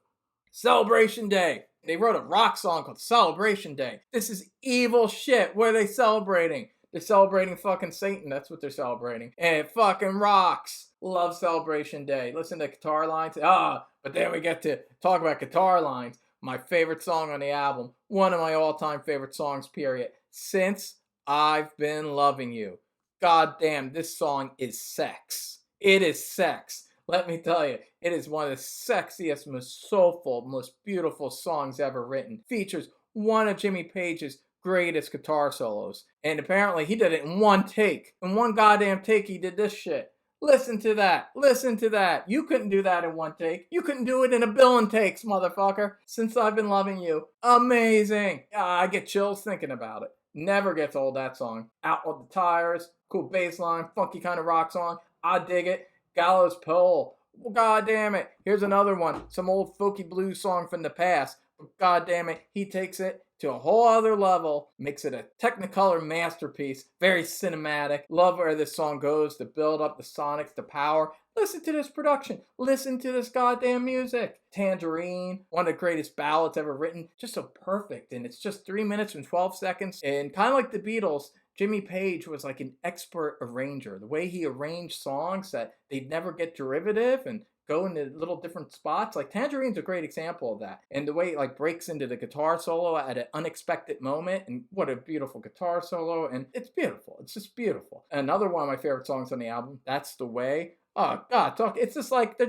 Celebration Day. They wrote a rock song called Celebration Day. This is evil shit. What are they celebrating? They're celebrating fucking Satan. That's what they're celebrating. And it fucking rocks. Love Celebration Day. Listen to guitar lines. But then we get to talk about guitar lines. My favorite song on the album. One of my all-time favorite songs, period. Since I've Been Loving You. God damn, this song is sex. It is sex. Let me tell you, it is one of the sexiest, most soulful, most beautiful songs ever written. Features one of Jimmy Page's greatest guitar solos. And apparently he did it in one take. In one goddamn take he did this shit. Listen to that. Listen to that. You couldn't do that in one take. You couldn't do it in a billion takes, motherfucker. Since I've been loving you. Amazing. I get chills thinking about it. Never gets old, that song. Out with the tires. Cool bass line. Funky kind of rock song. I dig it. Gallows Pole. Well, God damn it. Here's another one. Some old folky blues song from the past. But God damn it. He takes it to a whole other level, makes it a Technicolor masterpiece, very cinematic. Love where this song goes, the build up, the sonics, the power. Listen to this production. Listen to this goddamn music. Tangerine, one of the greatest ballads ever written. Just so perfect. And it's just 3 minutes and 12 seconds. And kind of like the Beatles, Jimmy Page was like an expert arranger. The way he arranged songs that they'd never get derivative and go into little different spots. Like Tangerine's a great example of that. And the way it like breaks into the guitar solo at an unexpected moment. And what a beautiful guitar solo. And it's beautiful. It's just beautiful. Another one of my favorite songs on the album, That's the Way. Oh God, it's just like they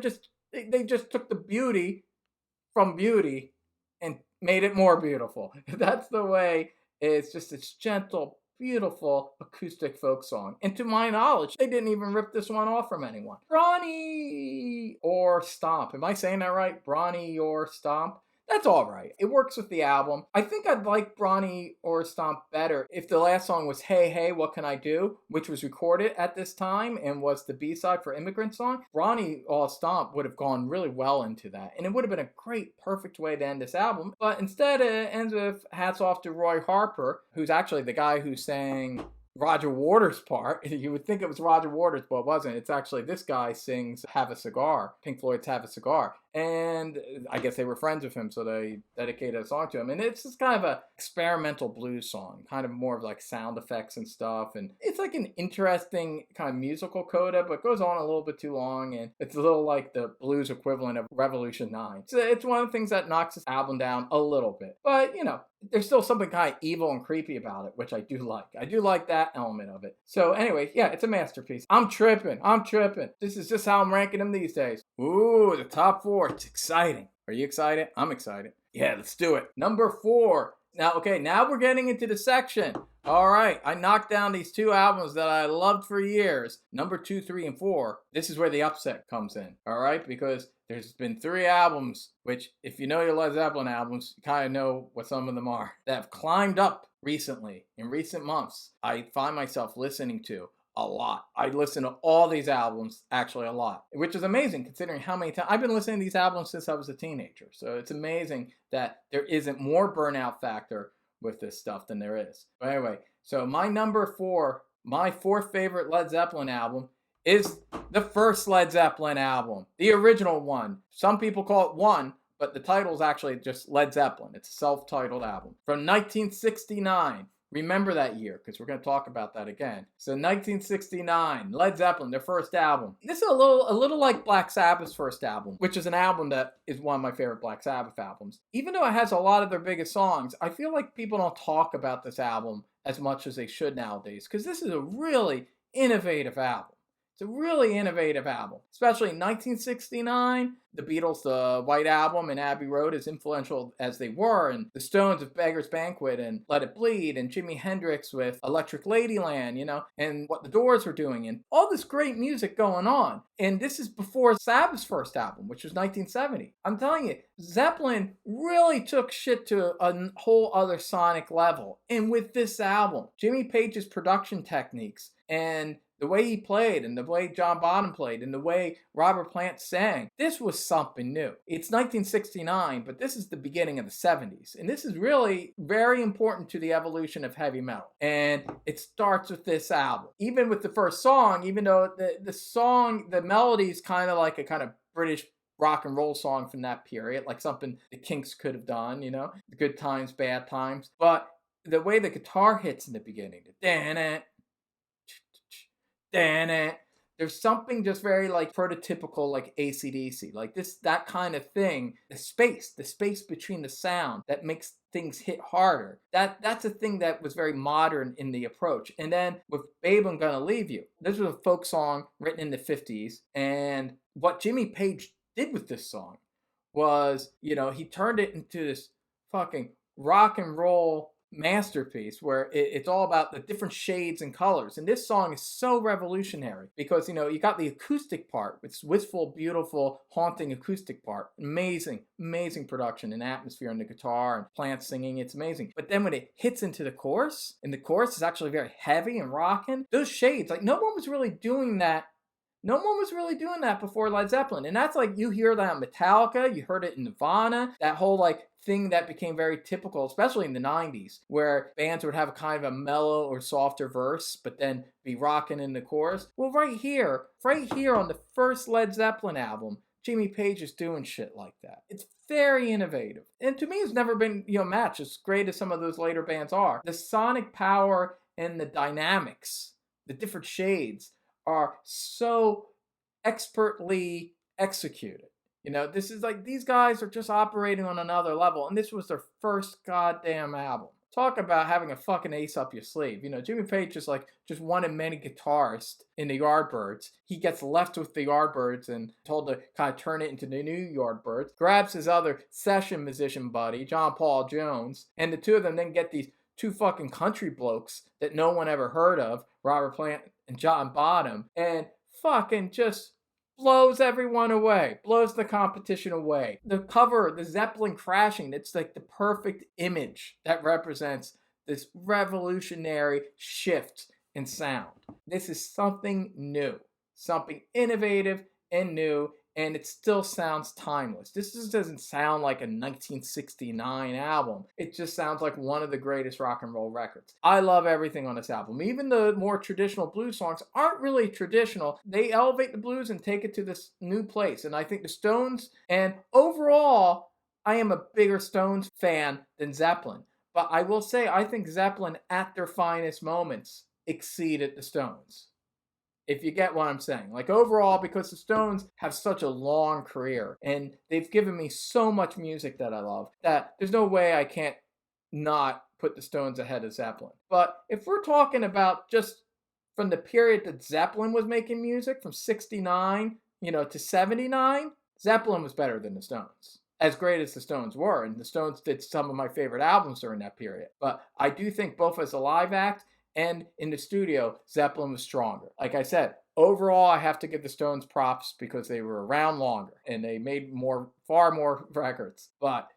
just took the beauty from beauty and made it more beautiful. That's the Way. It's just this gentle, beautiful acoustic folk song. And to my knowledge, they didn't even rip this one off from anyone. Brawny or Stomp. Am I saying that right? Brawny or Stomp? That's all right. It works with the album. I think I'd like Brawny or Stomp better if the last song was Hey Hey What Can I Do, which was recorded at this time and was the B-side for Immigrant Song. Brawny or Stomp would have gone really well into that, and it would have been a great, perfect way to end this album. But instead, it ends with hats off to Roy Harper, who's actually the guy who sang Roger Waters' part. You would think it was Roger Waters, but it wasn't. It's actually this guy sings Have a Cigar, Pink Floyd's Have a Cigar. And I guess they were friends with him, so they dedicated a song to him. And it's just kind of a experimental blues song, kind of more of like sound effects and stuff. And it's like an interesting kind of musical coda, but goes on a little bit too long. And it's a little like the blues equivalent of Revolution 9. So it's one of the things that knocks this album down a little bit. But, you know, there's still something kind of evil and creepy about it, which I do like. I do like that element of it. So anyway, yeah, it's a masterpiece. I'm tripping. This is just how I'm ranking them these days. Ooh, the top 4. It's exciting. Are you excited? I'm excited. Yeah, let's do it. Number 4. Now we're getting into the section. All right, I knocked down these 2 albums that I loved for years. Number 2, 3, and 4. This is where the upset comes in. All right, because there's been 3 albums, which if you know your Led Zeppelin albums, you kind of know what some of them are, that have climbed up recently, in recent months. I find myself listening to a lot. I listen to all these albums, actually a lot, which is amazing considering how many times I've been listening to these albums since I was a teenager. So it's amazing that there isn't more burnout factor with this stuff than there is. But anyway, so my number 4, my 4th favorite Led Zeppelin album is the first Led Zeppelin album, the original one. Some people call it 1, but the title is actually just Led Zeppelin. It's a self-titled album from 1969. Remember that year, because we're going to talk about that again. So 1969, Led Zeppelin, their first album. This is a little like Black Sabbath's first album, which is an album that is one of my favorite Black Sabbath albums. Even though it has a lot of their biggest songs, I feel like people don't talk about this album as much as they should nowadays, because this is a really innovative album. It's a really innovative album, especially in 1969. The Beatles, the White Album and Abbey Road, as influential as they were, and the Stones with Beggar's Banquet and Let It Bleed, and Jimi Hendrix with Electric Ladyland, you know, and what the Doors were doing, and all this great music going on. And this is before Sabbath's first album, which was 1970. I'm telling you, Zeppelin really took shit to a whole other sonic level. And with this album, Jimmy Page's production techniques and the way he played, and the way John Bonham played, and the way Robert Plant sang, this was something new. It's 1969, but this is the beginning of the 70s. And this is really very important to the evolution of heavy metal. And it starts with this album. Even with the first song, even though the song, the melody is kind of like a kind of British rock and roll song from that period, like something the Kinks could have done, you know, the Good Times, Bad Times. But the way the guitar hits in the beginning, there's something just very like prototypical, like AC/DC, like that kind of thing. The space between the sound that makes things hit harder. That's a thing that was very modern in the approach. And then with Babe, I'm Gonna Leave You, this was a folk song written in the 50s. And what Jimmy Page did with this song was, you know, he turned it into this fucking rock and roll masterpiece where it's all about the different shades and colors. And this song is so revolutionary because, you got the acoustic part, it's wistful, beautiful, haunting acoustic part. Amazing, amazing production and atmosphere on the guitar and plants singing. It's amazing. But then when it hits into the chorus, and the chorus is actually very heavy and rocking, those shades, like no one was really doing that. No one was really doing that before Led Zeppelin. And that's like, you hear that in Metallica, you heard it in Nirvana, that whole like thing that became very typical, especially in the 90s, where bands would have a kind of a mellow or softer verse, but then be rocking in the chorus. Well, right here on the first Led Zeppelin album, Jimmy Page is doing shit like that. It's very innovative. And to me, it's never been, matched as great as some of those later bands are. The sonic power and the dynamics, the different shades, are so expertly executed. This is like, these guys are just operating on another level, and this was their first goddamn album. Talk about having a fucking ace up your sleeve. Jimmy Page is like just one of many guitarists in the Yardbirds. He gets left with the Yardbirds and told to kind of turn it into the new Yardbirds. Grabs his other session musician buddy, John Paul Jones, and the two of them then get these two fucking country blokes that no one ever heard of, Robert Plant and John Bonham, and fucking just blows everyone away, blows the competition away. The cover, the Zeppelin crashing, it's like the perfect image that represents this revolutionary shift in sound. This is something new, something innovative and new, and it still sounds timeless. This just doesn't sound like a 1969 album. It just sounds like one of the greatest rock and roll records. I love everything on this album. Even the more traditional blues songs aren't really traditional. They elevate the blues and take it to this new place. And I think the Stones, and overall, I am a bigger Stones fan than Zeppelin. But I will say, I think Zeppelin at their finest moments exceeded the Stones. If you get what I'm saying. Like overall, because the Stones have such a long career and they've given me so much music that I love that there's no way I can't not put the Stones ahead of Zeppelin. But if we're talking about just from the period that Zeppelin was making music, from 69, to 79, Zeppelin was better than the Stones. As great as the Stones were, and the Stones did some of my favorite albums during that period. But I do think both as a live act and in the studio, Zeppelin was stronger. Like I said, overall, I have to give the Stones props because they were around longer and they made far more records. But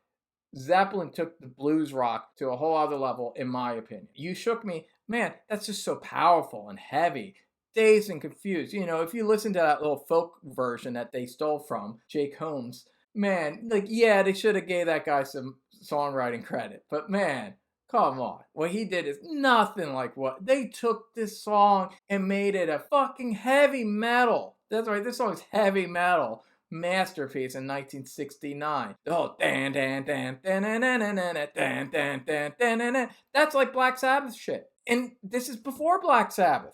Zeppelin took the blues rock to a whole other level, in my opinion. You Shook Me, man, that's just so powerful and heavy. Dazed and Confused. If you listen to that little folk version that they stole from Jake Holmes, man, they should have gave that guy some songwriting credit. But man, come on. What he did is nothing like what they took this song and made it a fucking heavy metal. That's right, this song is heavy metal masterpiece in 1969. Oh, dan dan dan dan dan dan dan dan dan dan. That's like Black Sabbath shit. And this is before Black Sabbath.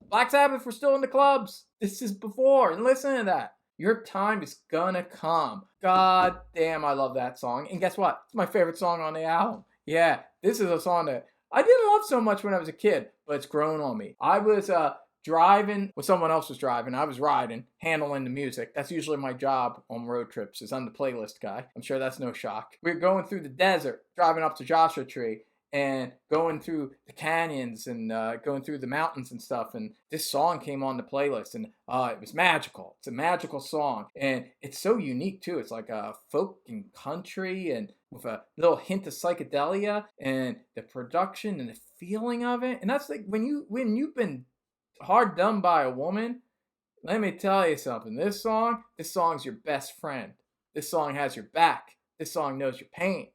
Black Sabbath were still in the clubs. This is before. And listen to that. Your time is gonna come. God damn, I love that song. And guess what? It's my favorite song on the album. Yeah, this is a song that I didn't love so much when I was a kid, but it's grown on me. I was driving, well, someone else was driving. I was riding, handling the music. That's usually my job on road trips, is I'm the playlist guy. I'm sure that's no shock. We were going through the desert, driving up to Joshua Tree, and going through the canyons and going through the mountains and stuff. And this song came on the playlist, and it was magical. It's a magical song, and it's so unique too. It's like a folk and country, and with a little hint of psychedelia, and the production and the feeling of it. And that's like when you've been hard done by a woman. Let me tell you something. This song's your best friend. This song has your back. This song knows your pain.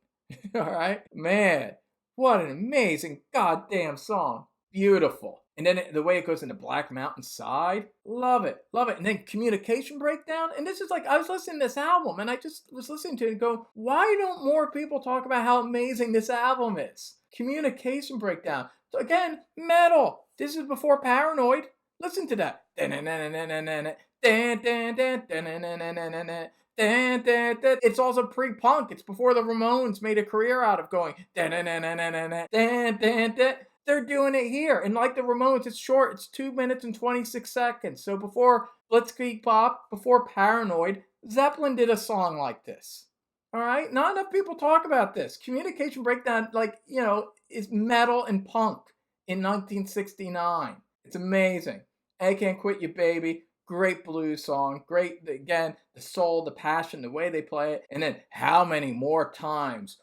All right, man. What an amazing goddamn song. Beautiful. And then the way it goes into Black Mountain Side. Love it. Love it. And then Communication Breakdown. And this is like, I was listening to this album and I just was listening to it and go, why don't more people talk about how amazing this album is? Communication Breakdown. So again, metal. This is before Paranoid. Listen to that. It's also pre-punk. It's before the Ramones made a career out of going. They're doing it here. And like the Ramones, it's short. It's 2 minutes and 26 seconds. So before Blitzkrieg Pop, before Paranoid, Zeppelin did a song like this. All right? Not enough people talk about this. Communication Breakdown, is metal and punk in 1969. It's amazing. I Can't Quit You Baby, great blues song, great, again, the soul, the passion, the way they play it, and then How Many More Times.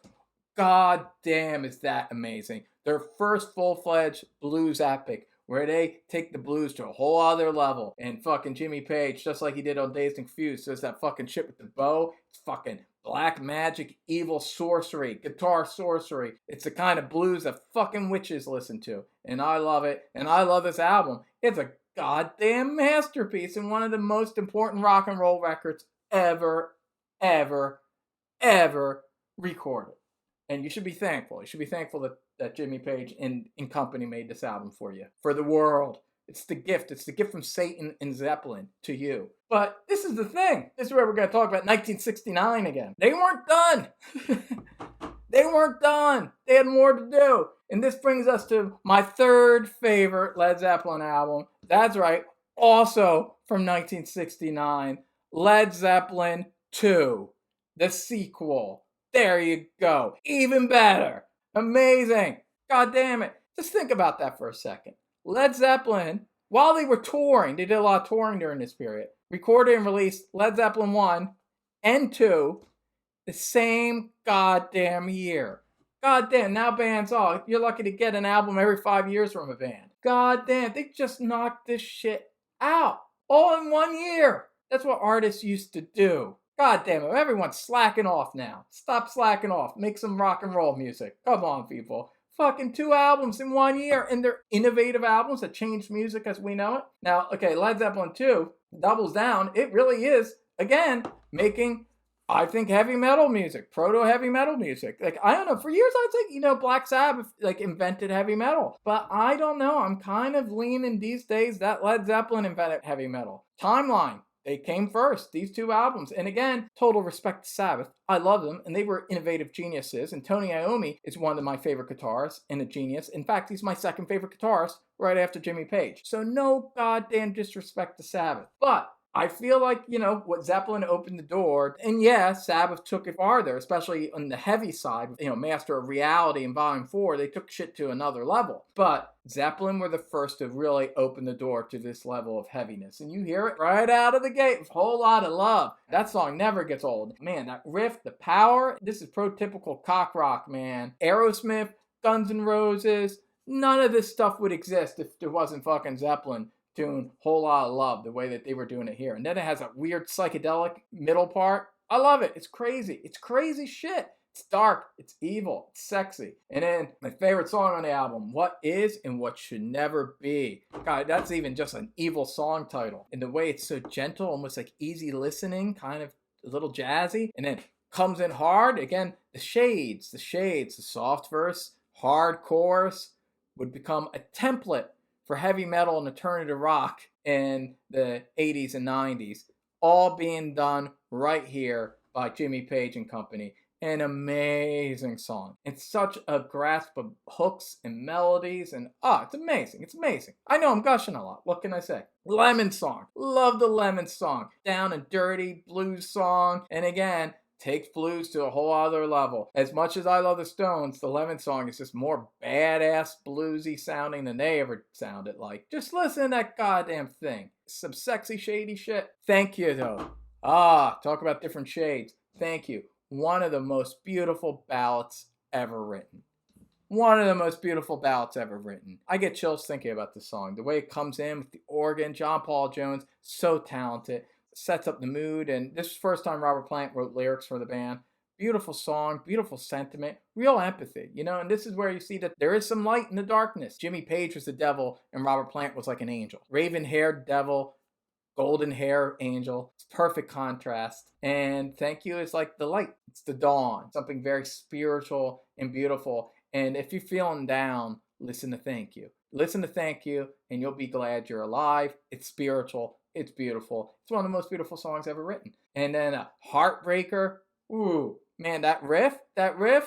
God damn, is that amazing. Their first full-fledged blues epic, where they take the blues to a whole other level. And fucking Jimmy Page, just like he did on Dazed and Confused, says that fucking shit with the bow. It's fucking black magic, evil sorcery, guitar sorcery. It's the kind of blues that fucking witches listen to. And I love it. And I love this album. It's a goddamn masterpiece and one of the most important rock and roll records ever, ever, ever recorded. And you should be thankful. You should be thankful that Jimmy Page and company made this album for you, for the world. It's the gift. It's the gift from Satan and Zeppelin to you. But this is the thing. This is where we're going to talk about 1969 again. They weren't done. They weren't done. They had more to do. And this brings us to my third favorite Led Zeppelin album. That's right. Also from 1969, Led Zeppelin II, the sequel. There you go. Even better. Amazing. God damn it. Just think about that for a second. Led Zeppelin, while they were touring, they did a lot of touring during this period, recorded and released Led Zeppelin I and II the same goddamn year. Goddamn, now bands, you're lucky to get an album every 5 years from a band. Goddamn, they just knocked this shit out. All in 1 year. That's what artists used to do. God damn it, everyone's slacking off now. Stop slacking off. Make some rock and roll music. Come on, people. Fucking 2 albums in 1 year, and they're innovative albums that changed music as we know it. Now, okay, Led Zeppelin II doubles down. It really is, again, making, I think, heavy metal music, proto-heavy metal music. Like, I don't know, for years I think, Black Sabbath, invented heavy metal. But I don't know, I'm kind of leaning these days that Led Zeppelin invented heavy metal. Timeline. They came first, these 2 albums. And again, total respect to Sabbath. I love them, and they were innovative geniuses. And Tony Iommi is one of my favorite guitarists and a genius. In fact, he's my second favorite guitarist right after Jimmy Page. So no goddamn disrespect to Sabbath. But I feel like, what Zeppelin opened the door, and yeah, Sabbath took it farther, especially on the heavy side, Master of Reality and Volume 4, they took shit to another level. But Zeppelin were the first to really open the door to this level of heaviness. And you hear it right out of the gate, a whole lot of love. That song never gets old. Man, that riff, the power, this is prototypical cock rock, man. Aerosmith, Guns N' Roses, none of this stuff would exist if there wasn't fucking Zeppelin doing Whole Lot of Love the way that they were doing it here. And then it has a weird psychedelic middle part. I love it. It's crazy. It's crazy shit. It's dark. It's evil. It's sexy. And then my favorite song on the album, What Is and What Should Never Be. God, that's even just an evil song title. And the way it's so gentle, almost like easy listening, kind of a little jazzy. And then comes in hard. Again, the shades, the soft verse, hard chorus would become a template for heavy metal and alternative rock in the 80s and 90s, all being done right here by Jimmy Page and company. An amazing song. It's such a grasp of hooks and melodies, and it's amazing. It's amazing. I know I'm gushing a lot. What can I say? Lemon Song. Love the Lemon Song. Down and dirty blues song. And again, takes blues to a whole other level. As much as I love the Stones, the Lemon Song is just more badass bluesy sounding than they ever sounded like. Just listen to that goddamn thing. Some sexy shady shit. Thank you though. Talk about different shades. Thank you. One of the most beautiful ballads ever written. One of the most beautiful ballads ever written. I get chills thinking about this song. The way it comes in with the organ, John Paul Jones, so talented. Sets up the mood, and this is the first time Robert Plant wrote lyrics for the band. Beautiful song, beautiful sentiment, real empathy, and this is where you see that there is some light in the darkness. Jimmy Page was the devil, and Robert Plant was like an angel. Raven-haired devil, golden hair angel. It's perfect contrast. And Thank You is like the light. It's the dawn, something very spiritual and beautiful. And if you're feeling down, listen to Thank You. Listen to Thank You, and you'll be glad you're alive. It's spiritual. It's beautiful. It's one of the most beautiful songs ever written. And then Heartbreaker. Ooh, man, that riff,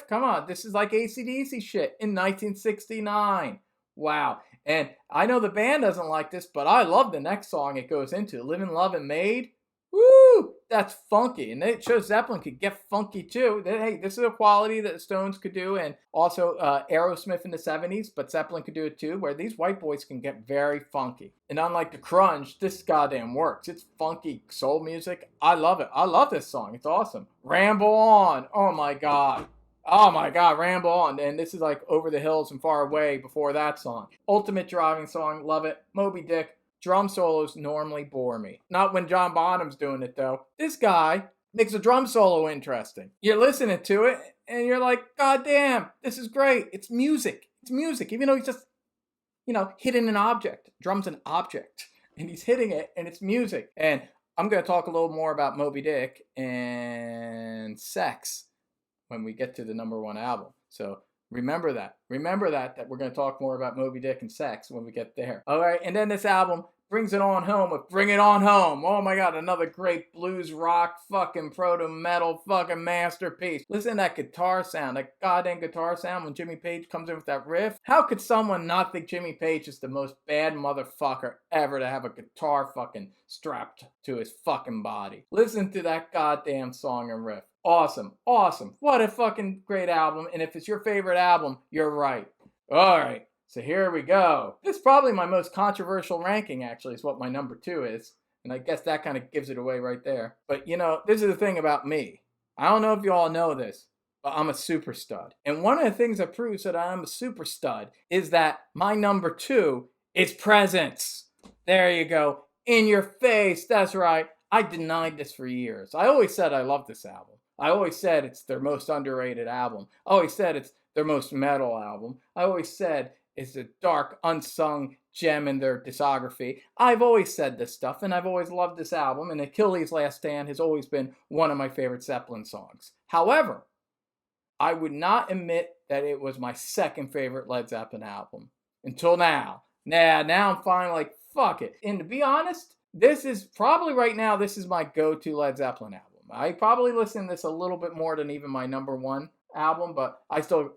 come on. This is like AC/DC shit in 1969. Wow. And I know the band doesn't like this, but I love the next song it goes into. Livin' Lovin' Maid. Woo! woo, that's funky. And it shows Zeppelin could get funky too. Hey, this is a quality that the Stones could do, and also Aerosmith in the 70s, but Zeppelin could do it too, where these white boys can get very funky. And unlike the grunge, this goddamn works. It's funky soul music. I love it. I love this song. It's awesome. Ramble On. Oh my God. Oh my God, Ramble On. And this is like Over the Hills and Far Away before that song. Ultimate driving song. Love it. Moby Dick. Drum solos normally bore me. Not when John Bonham's doing it, though. This guy makes a drum solo interesting. You're listening to it, and you're like, God damn, this is great. It's music. It's music. Even though he's just, hitting an object. Drum's an object. And he's hitting it, and it's music. And I'm going to talk a little more about Moby Dick and sex when we get to the number one album. So remember that. Remember that we're going to talk more about Moby Dick and sex when we get there. All right, and then this album brings it on home with Bring It On Home. Oh my God, another great blues rock fucking proto-metal fucking masterpiece. Listen to that guitar sound, that goddamn guitar sound when Jimmy Page comes in with that riff. How could someone not think Jimmy Page is the most bad motherfucker ever to have a guitar fucking strapped to his fucking body? Listen to that goddamn song and riff. Awesome. What a fucking great album. And if it's your favorite album, you're right. All right. So here we go. This is probably my most controversial ranking, actually, is what my number 2 is. And I guess that kind of gives it away right there. But, this is the thing about me. I don't know if you all know this, but I'm a super stud. And one of the things that proves that I'm a super stud is that my number 2 is Presence. There you go. In your face. That's right. I denied this for years. I always said I love this album. I always said it's their most underrated album. I always said it's their most metal album. I always said it's a dark, unsung gem in their discography. I've always said this stuff, and I've always loved this album, and Achilles' Last Stand has always been one of my favorite Zeppelin songs. However, I would not admit that it was my second favorite Led Zeppelin album until now. Now I'm finally like, fuck it. And to be honest, this is probably right now, this is my go-to Led Zeppelin album. I probably listen to this a little bit more than even my number 1 album, but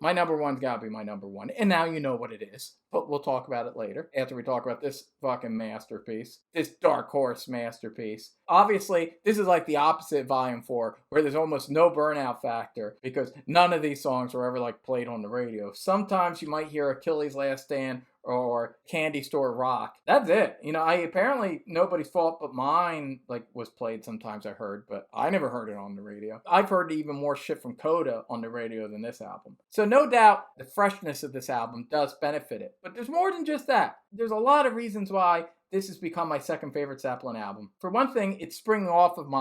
my number 1's gotta be my number 1. And now you know what it is. But we'll talk about it later after we talk about this fucking masterpiece. This Dark Horse masterpiece. Obviously, this is like the opposite Volume 4, where there's almost no burnout factor because none of these songs were ever like played on the radio. Sometimes you might hear Achilles' Last Stand or Candy Store Rock. That's it. I apparently nobody's fault but mine was played sometimes, I heard, but I never heard it on the radio. I've heard even more shit from Coda on the radio than this album. So no doubt the freshness of this album does benefit it. But there's more than just that. There's a lot of reasons why this has become my second favorite Zeppelin album. For one thing, it's springing off of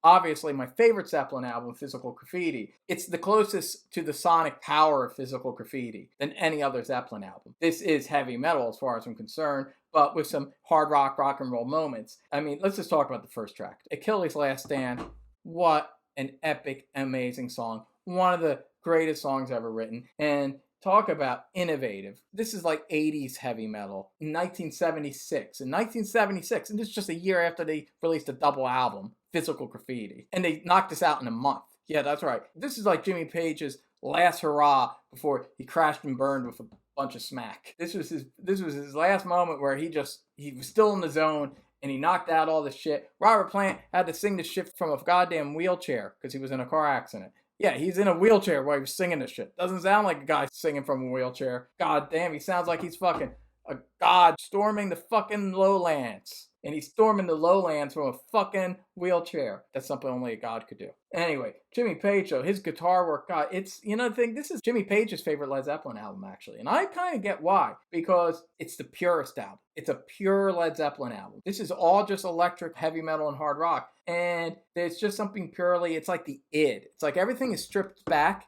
obviously my favorite Zeppelin album, Physical Graffiti. It's the closest to the sonic power of Physical Graffiti than any other Zeppelin album. This is heavy metal as far as I'm concerned, but with some hard rock and roll moments. I mean, let's just talk about the first track. Achilles' Last Stand. What an epic, amazing song. One of the greatest songs ever written. And talk about innovative. This is like 80s heavy metal in 1976. In 1976, and this is just a year after they released a double album, Physical Graffiti. And they knocked this out in a month. Yeah, that's right. This is like Jimmy Page's last hurrah before he crashed and burned with a bunch of smack. This was his last moment where he was still in the zone and he knocked out all this shit. Robert Plant had to sing this shit from a goddamn wheelchair because he was in a car accident. Yeah, he's in a wheelchair while he was singing this shit. Doesn't sound like a guy singing from a wheelchair. God damn, he sounds like he's fucking a god storming the fucking lowlands. And he's storming the lowlands from a fucking wheelchair. That's something only a god could do. Anyway, Jimmy Page, though, his guitar work, God, it's, this is Jimmy Page's favorite Led Zeppelin album, actually. And I kind of get why. Because it's the purest album. It's a pure Led Zeppelin album. This is all just electric, heavy metal, and hard rock. And there's just something purely, it's like the id. It's like everything is stripped back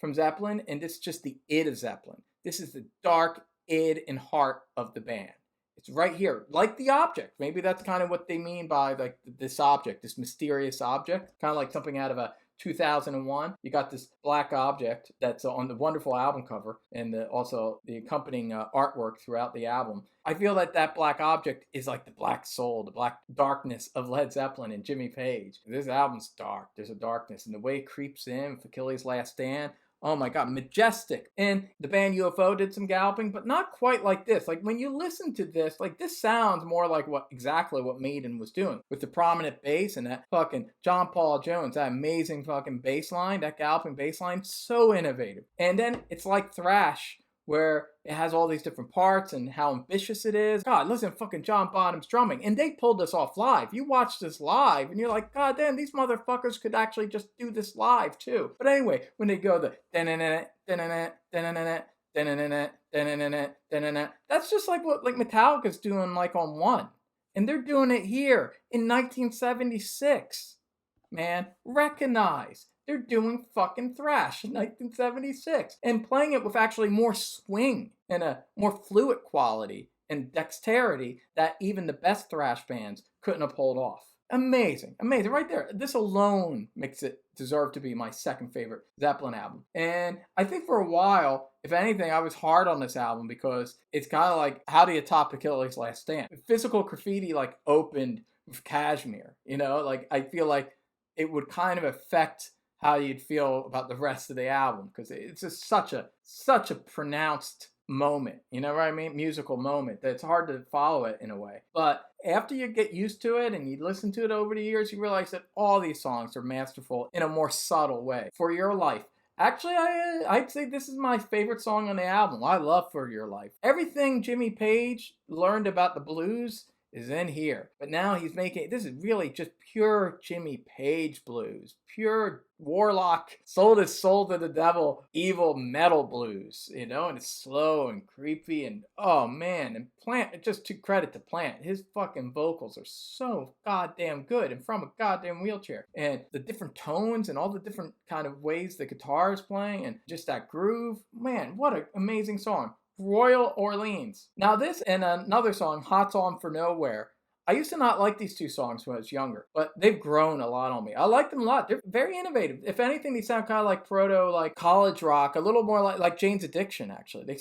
from Zeppelin, and this is just the id of Zeppelin. This is the dark id and heart of the band. It's right here, like the object. Maybe that's kind of what they mean by like this object, this mysterious object, kind of like something out of a 2001. You got this black object that's on the wonderful album cover and also the accompanying artwork throughout the album. I feel that black object is like the black soul, the black darkness of Led Zeppelin and Jimmy Page. This album's dark. There's a darkness, and the way it creeps in with Achilles' Last Stand. Oh my god, majestic. And the band UFO did some galloping, but not quite like this. Like when you listen to this, like this sounds more like exactly what Maiden was doing with the prominent bass and that fucking John Paul Jones, that amazing fucking bass line, that galloping bass line, so innovative. And then it's like thrash, where it has all these different parts and how ambitious it is. God, listen to fucking John Bonham's drumming. And they pulled this off live. You watch this live and you're like, God damn, these motherfuckers could actually just do this live too. But anyway, when they go the that's just like what like Metallica's doing like on One. And they're doing it here in 1976. Man, recognize. They're doing fucking thrash in 1976 and playing it with actually more swing and a more fluid quality and dexterity that even the best thrash bands couldn't have pulled off. Amazing, amazing, right there. This alone makes it deserve to be my second favorite Zeppelin album. And I think for a while, if anything, I was hard on this album because it's kind of like, how do you top Achilles' Last Stand? Physical Graffiti like opened with Kashmir, you know, like I feel like it would kind of affect how you'd feel about the rest of the album because it's just such a pronounced moment, you know what I mean? Musical moment that it's hard to follow it in a way. But after you get used to it and you listen to it over the years, you realize that all these songs are masterful in a more subtle way. For Your Life. Actually, I'd say this is my favorite song on the album. I love For Your Life. Everything Jimmy Page learned about the blues is in here. But now he's making, this is really just pure Jimmy Page blues. Pure warlock, sold his soul to the devil, evil metal blues, you know, and it's slow and creepy and oh man, and Plant, just to credit to Plant, his fucking vocals are so goddamn good and from a goddamn wheelchair. And the different tones and all the different kind of ways the guitar is playing and just that groove, man, what an amazing song. Royal Orleans. Now this and another song, Hot Song for Nowhere. I used to not like these two songs when I was younger, but they've grown a lot on me. I like them a lot. They're very innovative. If anything, they sound kind of like proto, like college rock, a little more like Jane's Addiction, actually. This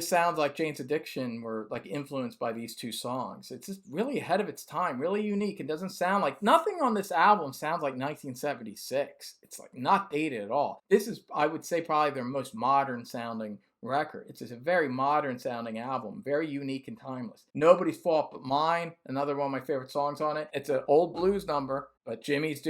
sounds like Jane's Addiction were like influenced by these two songs. It's just really ahead of its time, really unique. It doesn't sound like, nothing on this album sounds like 1976. It's like not dated at all. This is, I would say, probably their most modern sounding record. It's just a very modern sounding album, very unique and timeless. Nobody's Fault But Mine, another one of my favorite songs on it. It's an old blues number, but Jimmy's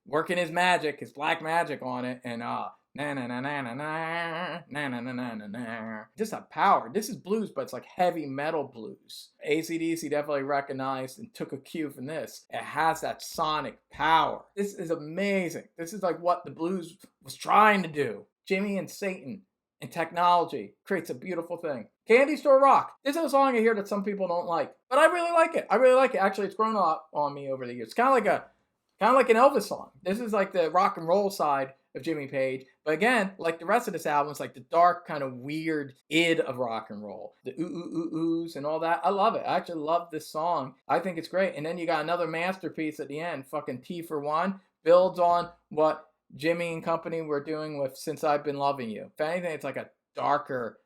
working his magic, his black magic on it, and na na na na na na na na na na na na. Just a power. This is blues, but it's like heavy metal blues. AC/DC definitely recognized and took a cue from this. It has that sonic power. This is amazing. This is like what the blues was trying to do. Jimmy and Satan and technology creates a beautiful thing. Candy Store Rock. This is a song I hear that some people don't like, but I really like it. I really like it. Actually, it's grown a lot on me over the years. It's kind of like an Elvis song. This is like the rock and roll side of Jimmy Page, but again, like the rest of this album, it's like the dark kind of weird id of rock and roll, the oohs and all that. I love it. I actually love this song. I think it's great. And then you got another masterpiece at the end. Fucking T for One builds on what Jimmy and company were doing with Since I've Been Loving You. If anything, it's like a darker,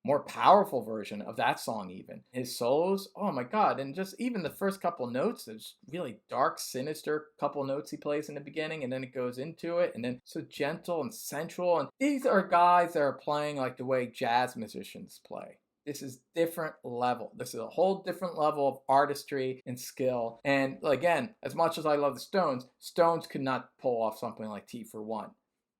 more powerful version of that song even. His solos, oh my god, and just even the first couple notes, there's really dark, sinister couple notes he plays in the beginning, and then it goes into it, and then so gentle and sensual. And these are guys that are playing like the way jazz musicians play. This is different level. This is a whole different level of artistry and skill. And again, as much as I love the Stones could not pull off something like T for One.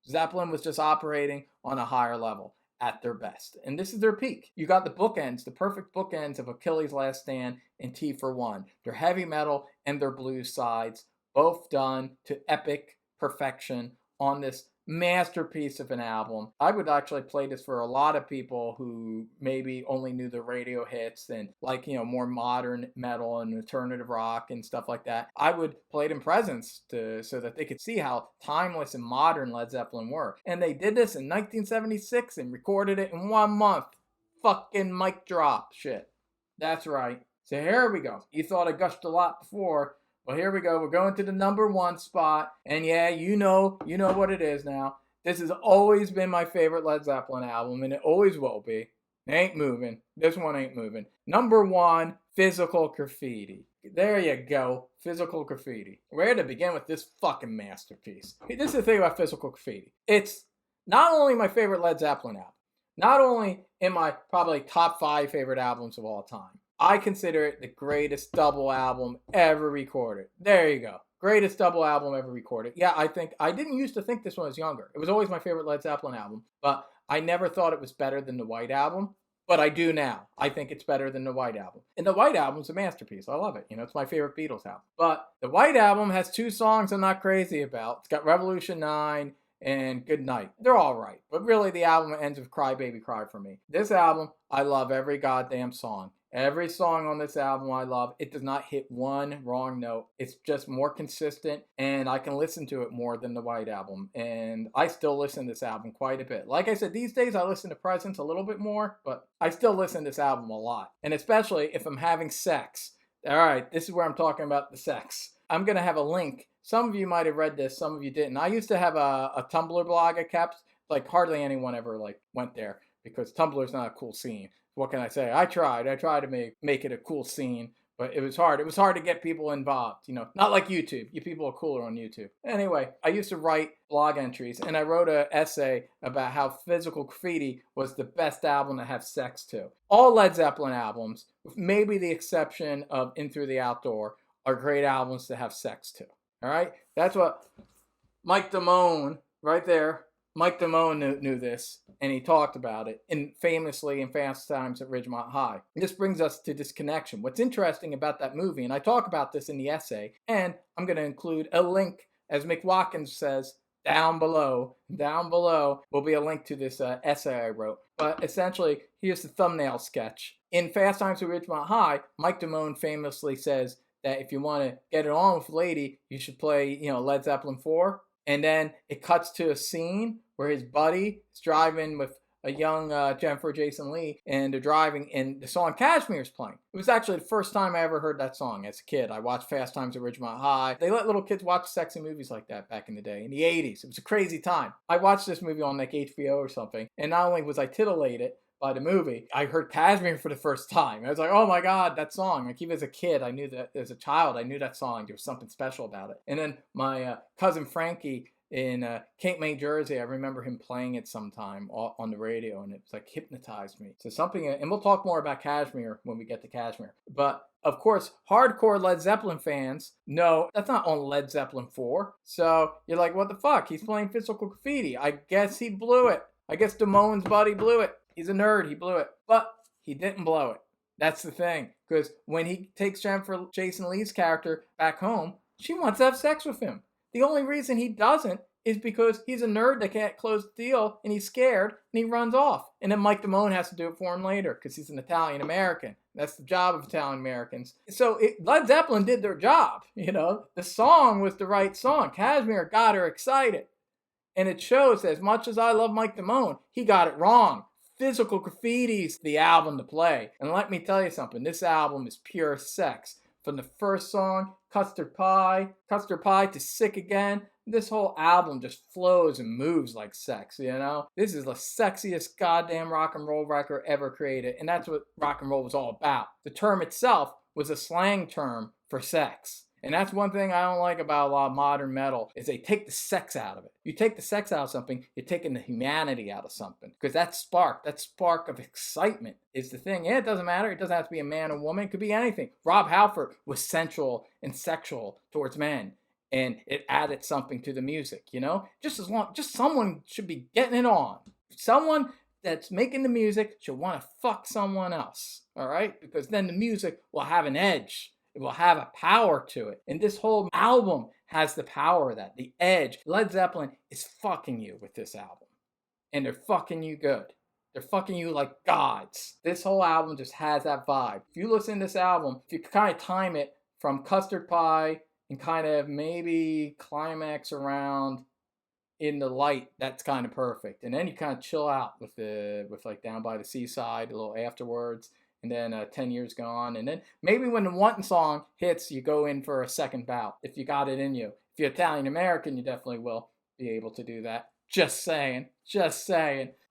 Zeppelin was just operating on a higher level at their best. And this is their peak. You got the bookends, the perfect bookends of Achilles' Last Stand and T for One. Their heavy metal and their blues sides, both done to epic perfection on this masterpiece of an album. I would actually play this for a lot of people who maybe only knew the radio hits and like, you know, more modern metal and alternative rock and stuff like that. I would play it in presence so that they could see how timeless and modern Led Zeppelin were. And they did this in 1976 and recorded it in 1 month. Fucking mic drop shit. That's right. So here we go. You thought I gushed a lot before. Well, here we go. We're going to the number 1 spot. And yeah, you know what it is now. This has always been my favorite Led Zeppelin album, and it always will be. It ain't moving. This one ain't moving. Number 1, Physical Graffiti. There you go. Physical Graffiti. Where to begin with this fucking masterpiece? This is the thing about Physical Graffiti. It's not only my favorite Led Zeppelin album, not only in my probably top 5 favorite albums of all time, I consider it the greatest double album ever recorded. There you go. Greatest double album ever recorded. Yeah, I didn't used to think this when I was younger. It was always my favorite Led Zeppelin album, but I never thought it was better than the White Album. But I do now. I think it's better than the White Album. And the White Album's a masterpiece. I love it. It's my favorite Beatles album. But the White Album has 2 songs I'm not crazy about. It's got Revolution 9 and Good Night. They're all right. But really, the album ends with Cry Baby Cry for me. This album, I love every goddamn song. Every song on this album I love. It does not hit one wrong note. It's just more consistent, and I can listen to it more than the White Album. And I still listen to this album quite a bit. Like I said, these days I listen to Presence a little bit more, but I still listen to this album a lot. And especially if I'm having sex. All right, this is where I'm talking about the sex. I'm going to have a link. Some of you might have read this, some of you didn't. I used to have a Tumblr blog I kept. Like hardly anyone ever went there because Tumblr's not a cool scene. What can I say? I tried to make it a cool scene, but it was hard. It was hard to get people involved, not like YouTube. You people are cooler on YouTube. Anyway, I used to write blog entries, and I wrote an essay about how Physical Graffiti was the best album to have sex to. All Led Zeppelin albums, with maybe the exception of In Through the Outdoor, are great albums to have sex to. All right? That's what Mike Damone, right there, Mike Damone knew this, and he talked about it, and famously in Fast Times at Ridgemont High. And this brings us to this connection. What's interesting about that movie, and I talk about this in the essay, and I'm going to include a link, as Mick Watkins says, down below will be a link to this essay I wrote. But essentially, here's the thumbnail sketch. In Fast Times at Ridgemont High, Mike Damone famously says that if you want to get it on with a lady, you should play, Led Zeppelin IV. And then it cuts to a scene where his buddy is driving with a young Jennifer Jason Leigh, and they're driving, and the song Kashmir is playing. It was actually the first time I ever heard that song as a kid. I watched Fast Times at Ridgemont High. They let little kids watch sexy movies like that back in the day, in the 80s. It was a crazy time. I watched this movie on HBO or something, and not only was I titillated by the movie, I heard Kashmir for the first time. I was like, oh my God, that song. Even as a kid, I knew that, as a child, I knew that song. There was something special about it. And then my cousin Frankie in Cape May, Jersey, I remember him playing it sometime on the radio, and it's hypnotized me. So something, and we'll talk more about Kashmir when we get to Kashmir. But of course, hardcore Led Zeppelin fans know that's not on Led Zeppelin IV. So you're like, what the fuck? He's playing Physical Graffiti. I guess he blew it. I guess Damone's buddy blew it. He's a nerd. He blew it. But he didn't blow it. That's the thing. Because when he takes Jennifer Jason Leigh's character back home, she wants to have sex with him. The only reason he doesn't is because he's a nerd that can't close the deal, and he's scared, and he runs off. And then Mike Damone has to do it for him later because he's an Italian-American. That's the job of Italian-Americans. So Led Zeppelin did their job, The song was the right song. Kashmir got her excited. And it shows that as much as I love Mike Damone, he got it wrong. Physical Graffiti's the album to play. And let me tell you something. This album is pure sex. From the first song, Custard Pie to Sick Again, this whole album just flows and moves like sex, This is the sexiest goddamn rock and roll record ever created, and that's what rock and roll was all about. The term itself was a slang term for sex. And that's one thing I don't like about a lot of modern metal, is they take the sex out of it. You take the sex out of something, you're taking the humanity out of something. Because that spark of excitement is the thing. Yeah, it doesn't matter. It doesn't have to be a man or woman. It could be anything. Rob Halford was sensual and sexual towards men. And it added something to the music, Just someone should be getting it on. Someone that's making the music should want to fuck someone else, all right? Because then the music will have an edge. It will have a power to it. And this whole album has the power of that, the edge. Led Zeppelin is fucking you with this album. And they're fucking you good. They're fucking you like gods. This whole album just has that vibe. If you listen to this album, if you kind of time it from Custard Pie and kind of maybe climax around In the Light, that's kind of perfect. And then you kind of chill out with Down by the Seaside a little afterwards. And then 10 Years Gone. And then maybe when the Wantin' song hits, you go in for a second bout, if you got it in you. If you're Italian-American, you definitely will be able to do that. Just saying.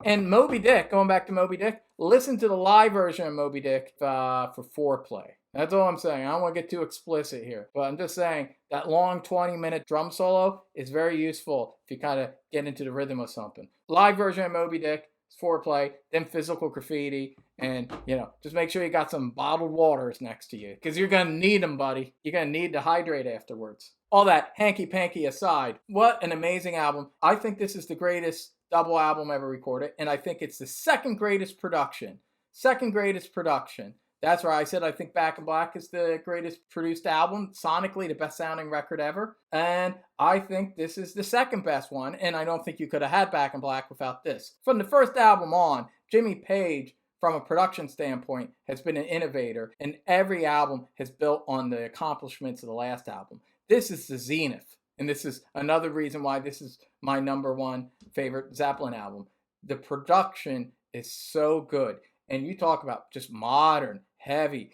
And Moby Dick, going back to Moby Dick, listen to the live version of Moby Dick for foreplay. That's all I'm saying. I don't want to get too explicit here, but I'm just saying that long 20-minute drum solo is very useful if you kind of get into the rhythm of something. Live version of Moby Dick, foreplay, then physical graffiti, and just make sure you got some bottled waters next to you, because you're gonna need them, buddy. You're gonna need to hydrate afterwards. All that hanky-panky aside, what an amazing album. I think this is the greatest double album ever recorded, and I think it's the second greatest production. Second greatest production. That's why I said I think Back in Black is the greatest produced album, sonically the best sounding record ever. And I think this is the second best one, and I don't think you could have had Back in Black without this. From the first album on, Jimmy Page, from a production standpoint, has been an innovator, and every album has built on the accomplishments of the last album. This is the zenith, and this is another reason why this is my number one favorite Zeppelin album. The production is so good. And you talk about just modern, heavy.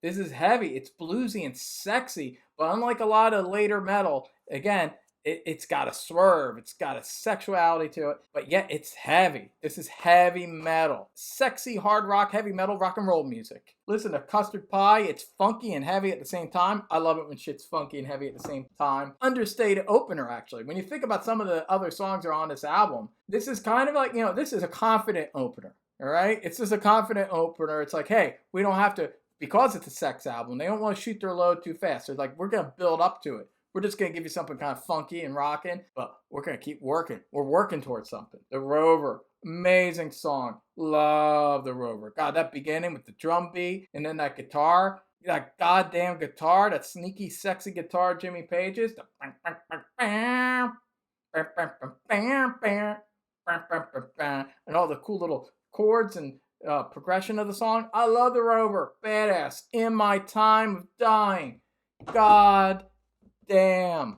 This is heavy. It's bluesy and sexy, but unlike a lot of later metal, again, it's got a swerve. It's got a sexuality to it, but yet it's heavy. This is heavy metal. Sexy, hard rock, heavy metal, rock and roll music. Listen to Custard Pie. It's funky and heavy at the same time. I love it when shit's funky and heavy at the same time. Understated opener, actually. When you think about some of the other songs that are on this album, this is kind of like, this is a confident opener. All right? It's just a confident opener. It's like, hey, we don't have to, because it's a sex album, they don't want to shoot their load too fast. They're like, we're going to build up to it. We're just going to give you something kind of funky and rocking, but we're going to keep working. We're working towards something. The Rover, amazing song. Love The Rover. God, that beginning with the drum beat and then that guitar, that goddamn guitar, that sneaky, sexy guitar Jimmy Page's. And all the cool little chords and progression of the song. I love The Rover. Badass. In My Time of Dying. God damn.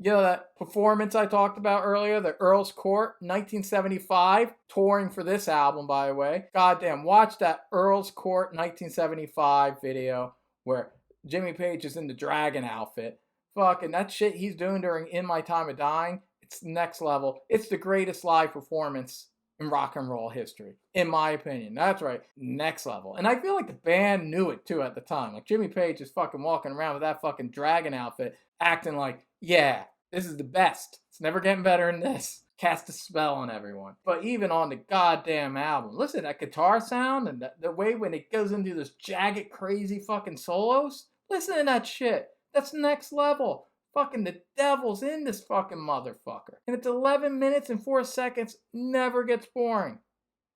That performance I talked about earlier, the Earl's Court, 1975, touring for this album, by the way. God damn, watch that Earl's Court 1975 video where Jimmy Page is in the dragon outfit. Fucking that shit he's doing during In My Time of Dying, it's next level. It's the greatest live performance in rock and roll history, in my opinion. That's right, next level. And I feel like the band knew it too at the time. Like Jimmy Page is fucking walking around with that fucking dragon outfit, acting like, yeah, this is the best. It's never getting better than this. Cast a spell on everyone. But even on the goddamn album, listen, that guitar sound and the way when it goes into those jagged, crazy fucking solos, listen to that shit. That's next level. Fucking the devil's in this fucking motherfucker. And it's 11 minutes and 4 seconds. Never gets boring.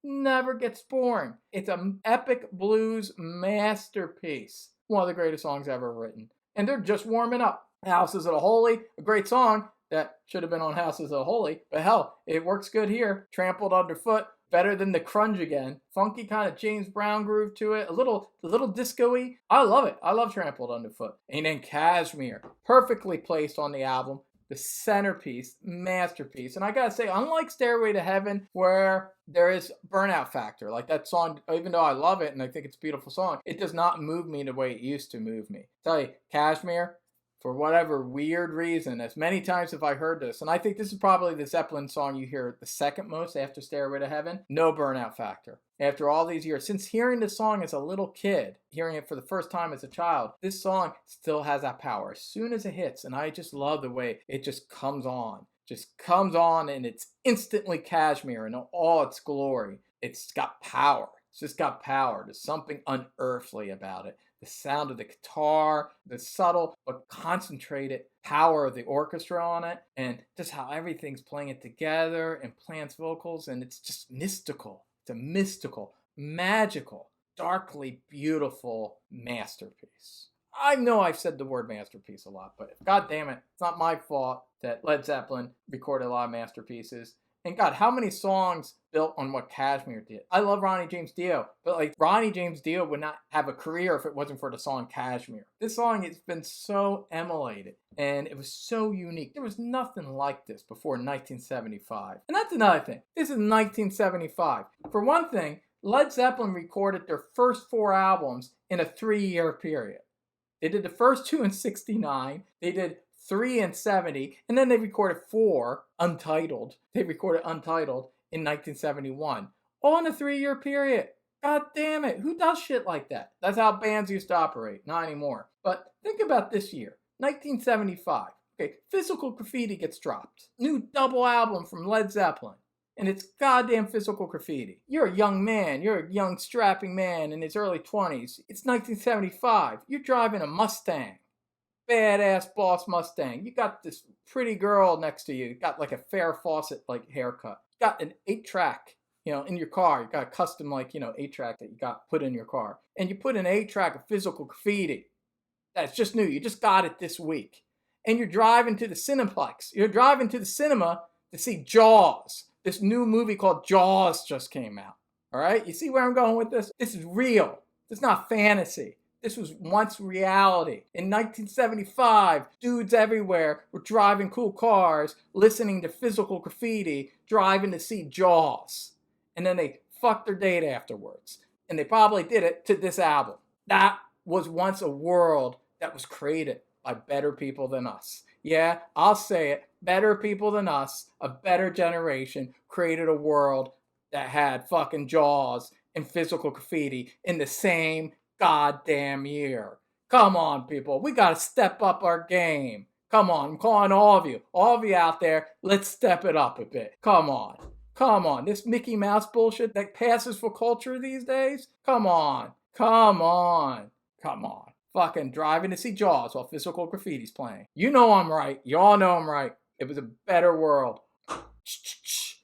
Never gets boring. It's an epic blues masterpiece. One of the greatest songs ever written. And they're just warming up. Houses of the Holy, a great song that should have been on Houses of the Holy. But hell, it works good here. Trampled Underfoot. Better than the crunge again. Funky kind of James Brown groove to it. A little disco-y. I love it. I love Trampled Underfoot. And then Kashmir. Perfectly placed on the album. The centerpiece. Masterpiece. And I gotta say, unlike Stairway to Heaven, where there is burnout factor. Like that song, even though I love it and I think it's a beautiful song, it does not move me the way it used to move me. Tell you, Kashmir, for whatever weird reason, as many times have I heard this, and I think this is probably the Zeppelin song you hear the second most after Stairway to Heaven, no burnout factor. After all these years, since hearing this song as a little kid, hearing it for the first time as a child, this song still has that power. As soon as it hits, and I just love the way it just comes on. Just comes on and it's instantly Kashmir in all its glory. It's got power. It's just got power. There's something unearthly about it. The sound of the guitar, the subtle but concentrated power of the orchestra on it, and just how everything's playing it together and Plant's vocals, and it's just mystical. It's a mystical, magical, darkly beautiful masterpiece. I know I've said the word masterpiece a lot, but god damn it, it's not my fault that Led Zeppelin recorded a lot of masterpieces. And God, how many songs built on what Kashmir did? I love Ronnie James Dio, but like Ronnie James Dio would not have a career if it wasn't for the song Kashmir. This song has been so emulated and it was so unique. There was nothing like this before 1975. And that's another thing. This is 1975. For one thing, Led Zeppelin recorded their first 4 albums in a 3-year period. They did the first 2 in 69. They did 3 in 70, and then they recorded 4 untitled. They recorded Untitled in 1971, all in a 3-year period. God damn it, who does shit like that? That's how bands used to operate, not anymore. But think about this year, 1975. Okay, Physical Graffiti gets dropped. New double album from Led Zeppelin. And it's goddamn Physical Graffiti. You're a young man, you're a young strapping man in his early 20s. It's 1975. You're driving a Mustang. Badass boss Mustang. You got this pretty girl next to you. You got like a Farrah Fawcett like haircut. You got an 8-track, in your car. You got a custom 8-track that you got put in your car. And you put an 8-track of Physical Graffiti. That's just new. You just got it this week. And you're driving to the Cineplex. You're driving to the cinema to see Jaws. This new movie called Jaws just came out. All right? You see where I'm going with this? This is real. This is not fantasy. This was once reality. In 1975, dudes everywhere were driving cool cars, listening to Physical Graffiti, driving to see Jaws. And then they fucked their date afterwards. And they probably did it to this album. That was once a world that was created by better people than us. Yeah, I'll say it. Better people than us, a better generation, created a world that had fucking Jaws and Physical Graffiti in the same goddamn year. Come on, people. We got to step up our game. Come on. I'm calling all of you out there. Let's step it up a bit. Come on. This Mickey Mouse bullshit that passes for culture these days? Come on. Fucking driving to see Jaws while Physical Graffiti's playing. You know I'm right. Y'all know I'm right. It was a better world.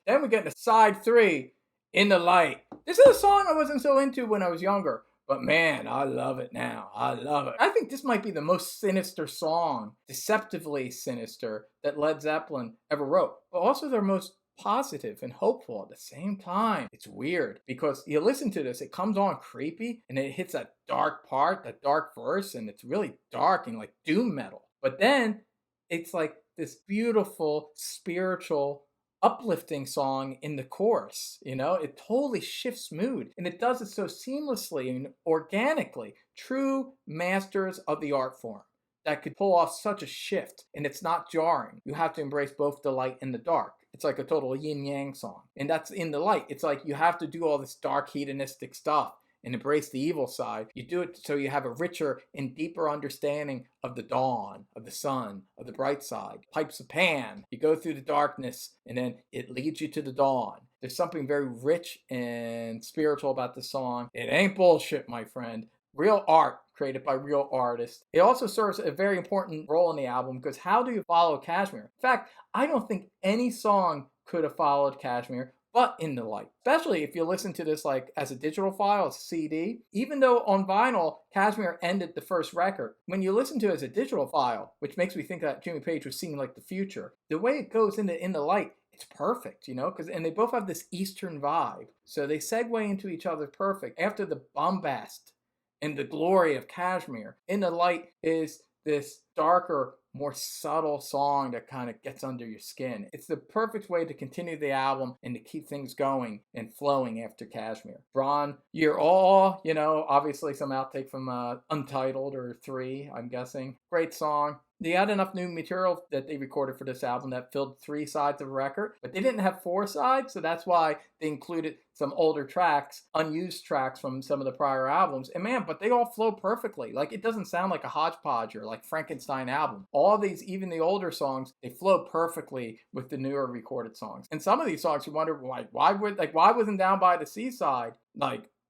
Then we get into side 3, In the Light. This is a song I wasn't so into when I was younger. But man, I love it now. I love it. I think this might be the most sinister song, deceptively sinister, that Led Zeppelin ever wrote. But also their most positive and hopeful at the same time. It's weird because you listen to this, it comes on creepy and it hits that dark part, that dark verse, and it's really dark and like doom metal. But then it's like this beautiful, spiritual, uplifting song in the chorus. It totally shifts mood, and it does it so seamlessly and organically. True masters of the art form that could pull off such a shift, and it's not jarring. You have to embrace both the light and the dark. It's like a total yin-yang song, and that's In the Light. It's like you have to do all this dark hedonistic stuff and embrace the evil side. You do it so you have a richer and deeper understanding of the dawn, of the sun, of the bright side. Pipes of Pan. You go through the darkness and then it leads you to the dawn. There's something very rich and spiritual about the song. It ain't bullshit, my friend. Real art created by real artists. It also serves a very important role in the album because how do you follow Kashmir? In fact, I don't think any song could have followed Kashmir but In the Light. Especially if you listen to this like as a digital file, as a CD. Even though on vinyl, Kashmir ended the first record. When you listen to it as a digital file, which makes me think that Jimmy Page was seeing like the future, the way it goes into In the Light, it's perfect, and they both have this Eastern vibe. So they segue into each other perfect. After the bombast and the glory of Kashmir, In the Light is this darker, more subtle song that kind of gets under your skin. It's the perfect way to continue the album and to keep things going and flowing after Kashmir. Braun, you're all, obviously some outtake from Untitled or 3, I'm guessing. Great song. They had enough new material that they recorded for this album that filled 3 sides of the record, but they didn't have 4 sides, so that's why they included some older tracks, unused tracks from some of the prior albums. And man, but they all flow perfectly. Like, it doesn't sound like a hodgepodge or like Frankenstein album. All these, even the older songs, they flow perfectly with the newer recorded songs. And some of these songs, you wonder, why wasn't Down by the Seaside,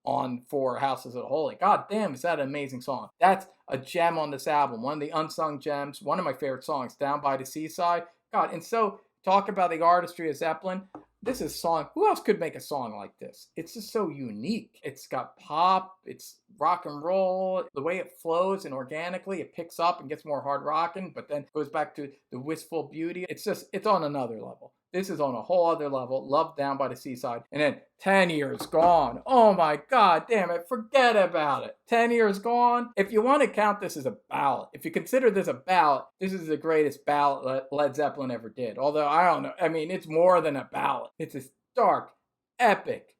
on For Houses of the Holy? God damn, is that an amazing song. That's a gem on this album. One of the unsung gems. One of my favorite songs, Down by the Seaside. God, and so, talk about the artistry of Zeppelin. This is a song, who else could make a song like this? It's just so unique. It's got pop, it's rock and roll. The way it flows and organically, it picks up and gets more hard rocking, but then goes back to the wistful beauty. It's on another level. This is on a whole other level. Love Down by the Seaside. And then 10 Years Gone. Oh my God damn it. Forget about it. 10 Years Gone. If you want to count this as a ballad, if you consider this a ballad, this is the greatest ballad Led Zeppelin ever did. Although, I don't know. I mean, it's more than a ballad. It's this dark, epic,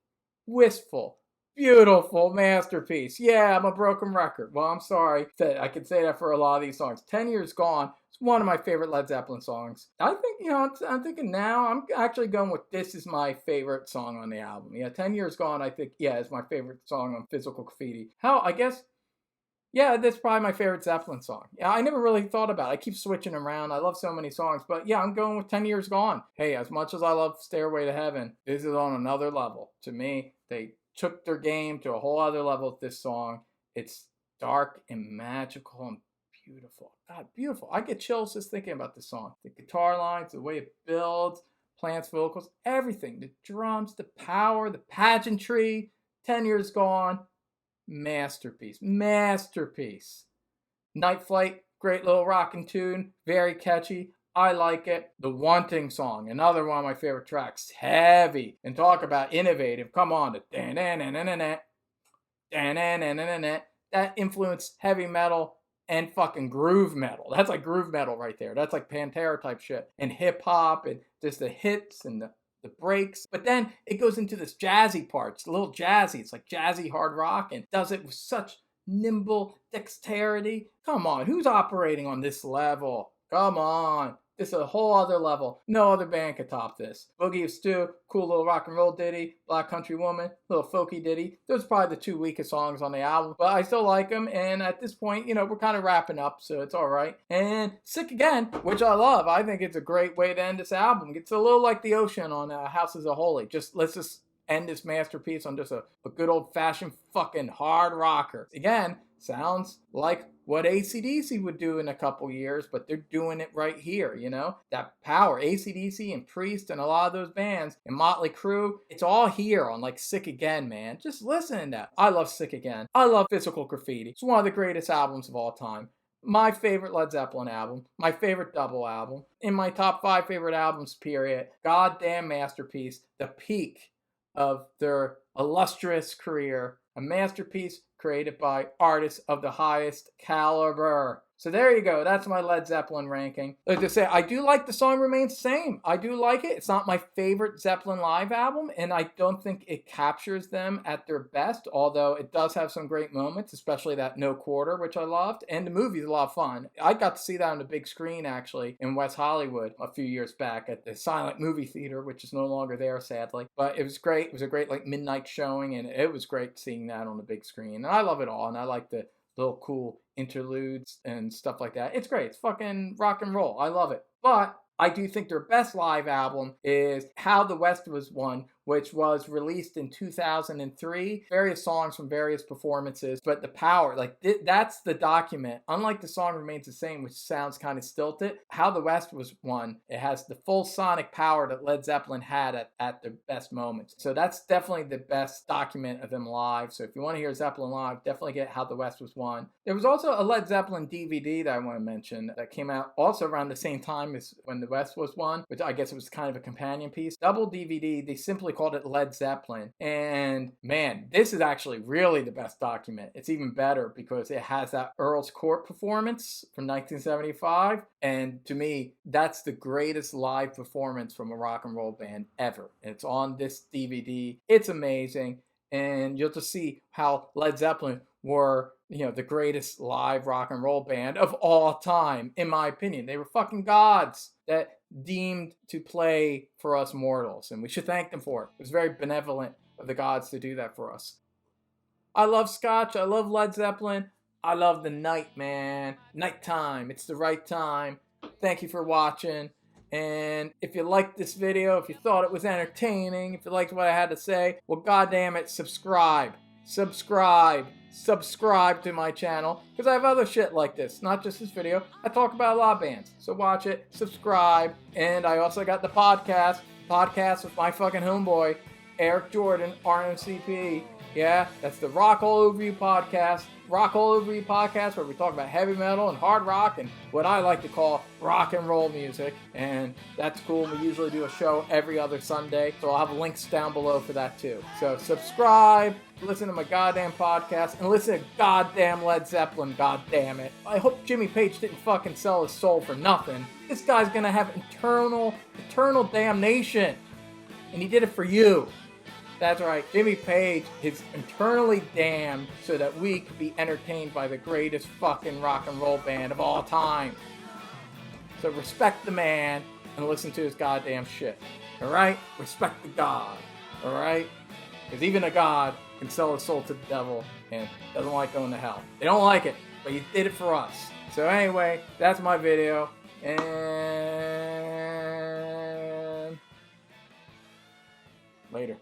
wistful, Beautiful masterpiece. Yeah, I'm a broken record. Well, I'm sorry that I can say that for a lot of these songs. 10 Years Gone is one of my favorite Led Zeppelin songs. I think, I'm thinking now, I'm actually going with this is my favorite song on the album. Yeah, 10 Years Gone, I think, yeah, is my favorite song on Physical Graffiti. Hell, I guess, yeah, that's probably my favorite Zeppelin song. Yeah, I never really thought about it. I keep switching around. I love so many songs. But yeah, I'm going with 10 Years Gone. Hey, as much as I love Stairway to Heaven, this is on another level. To me, they took their game to a whole other level with this song. It's dark and magical and beautiful. God, beautiful. I get chills just thinking about this song. The guitar lines, the way it builds, Plant's vocals, everything. The drums, the power, the pageantry. 10 Years Gone. Masterpiece. Masterpiece. Night Flight, great little rockin' tune. Very catchy. I like it. The Wanting song, another one of my favorite tracks. Heavy. And talk about innovative. Come on. That influenced heavy metal and fucking groove metal. That's like groove metal right there. That's like Pantera type shit. And hip hop and just the hits and the breaks. But then it goes into this jazzy part. It's a little jazzy. It's like jazzy hard rock and does it with such nimble dexterity. Come on. Who's operating on this level? Come on. This is a whole other level. No other band could top this. Boogie of Stew, cool little rock and roll ditty. Black Country Woman, little folky ditty. Those are probably the two weakest songs on the album, but I still like them. And at this point, we're kind of wrapping up, so it's all right. And Sick Again, which I love. I think it's a great way to end this album. It's a little like the ocean on Houses of Holy. Let's just end this masterpiece on just a good old-fashioned fucking hard rocker. Again, sounds like what AC/DC would do in a couple years, but they're doing it right here, That power, AC/DC and Priest and a lot of those bands, and Motley Crue, it's all here on like Sick Again, man. Just listen to that. I love Sick Again. I love Physical Graffiti. It's one of the greatest albums of all time. My favorite Led Zeppelin album, my favorite double album, in my top 5 favorite albums, period. Goddamn masterpiece, the peak of their illustrious career, a masterpiece created by artists of the highest caliber. So there you go. That's my Led Zeppelin ranking. Like I say, I do like The Song Remains the Same. I do like it. It's not my favorite Zeppelin live album, and I don't think it captures them at their best, although it does have some great moments, especially that No Quarter, which I loved, and the movie's a lot of fun. I got to see that on the big screen, actually, in West Hollywood a few years back at the Silent Movie Theater, which is no longer there, sadly. But it was great. It was a great midnight showing, and it was great seeing that on the big screen. And I love it all, and I like the little cool interludes and stuff like that. It's great. It's fucking rock and roll. I love it. But I do think their best live album is How the West Was Won, which was released in 2003. Various songs from various performances, but the power, that's the document. Unlike The Song Remains the Same, which sounds kind of stilted, How the West Was Won, it has the full sonic power that Led Zeppelin had at their best moments. So that's definitely the best document of them live. So if you want to hear Zeppelin live, definitely get How the West Was Won. There was also a Led Zeppelin DVD that I want to mention that came out also around the same time as When the West Was Won, which I guess it was kind of a companion piece. Double DVD, they simply called it Led Zeppelin. And man, this is actually really the best document. It's even better because it has that Earl's Court performance from 1975. And to me, that's the greatest live performance from a rock and roll band ever. And it's on this DVD. It's amazing. And you'll just see how Led Zeppelin were, the greatest live rock and roll band of all time, in my opinion. They were fucking gods that deemed to play for us mortals, and we should thank them for it. It was very benevolent of the gods to do that for us. I love Scotch. I love Led Zeppelin. I love the night, man. Nighttime. It's the right time. Thank you for watching. And if you liked this video, if you thought it was entertaining, if you liked what I had to say, well, goddamn it, subscribe to my channel, because I have other shit like this, not just this video. I talk about a lot of bands, so watch it, subscribe, and I also got the podcast with my fucking homeboy, Eric Jordan, RMCP. Yeah, that's the Rock All Over You podcast. Rock All Over You podcast, where we talk about heavy metal and hard rock and what I like to call rock and roll music. And that's cool. We usually do a show every other Sunday, so I'll have links down below for that too. So subscribe, listen to my goddamn podcast, and listen to goddamn Led Zeppelin, goddamn it. I hope Jimmy Page didn't fucking sell his soul for nothing. This guy's gonna have eternal damnation. And he did it for you. That's right, Jimmy Page is internally damned so that we could be entertained by the greatest fucking rock and roll band of all time. So respect the man and listen to his goddamn shit. Alright? Respect the God. Alright? Because even a God can sell his soul to the devil and doesn't like going to hell. They don't like it, but he did it for us. So anyway, that's my video. And later.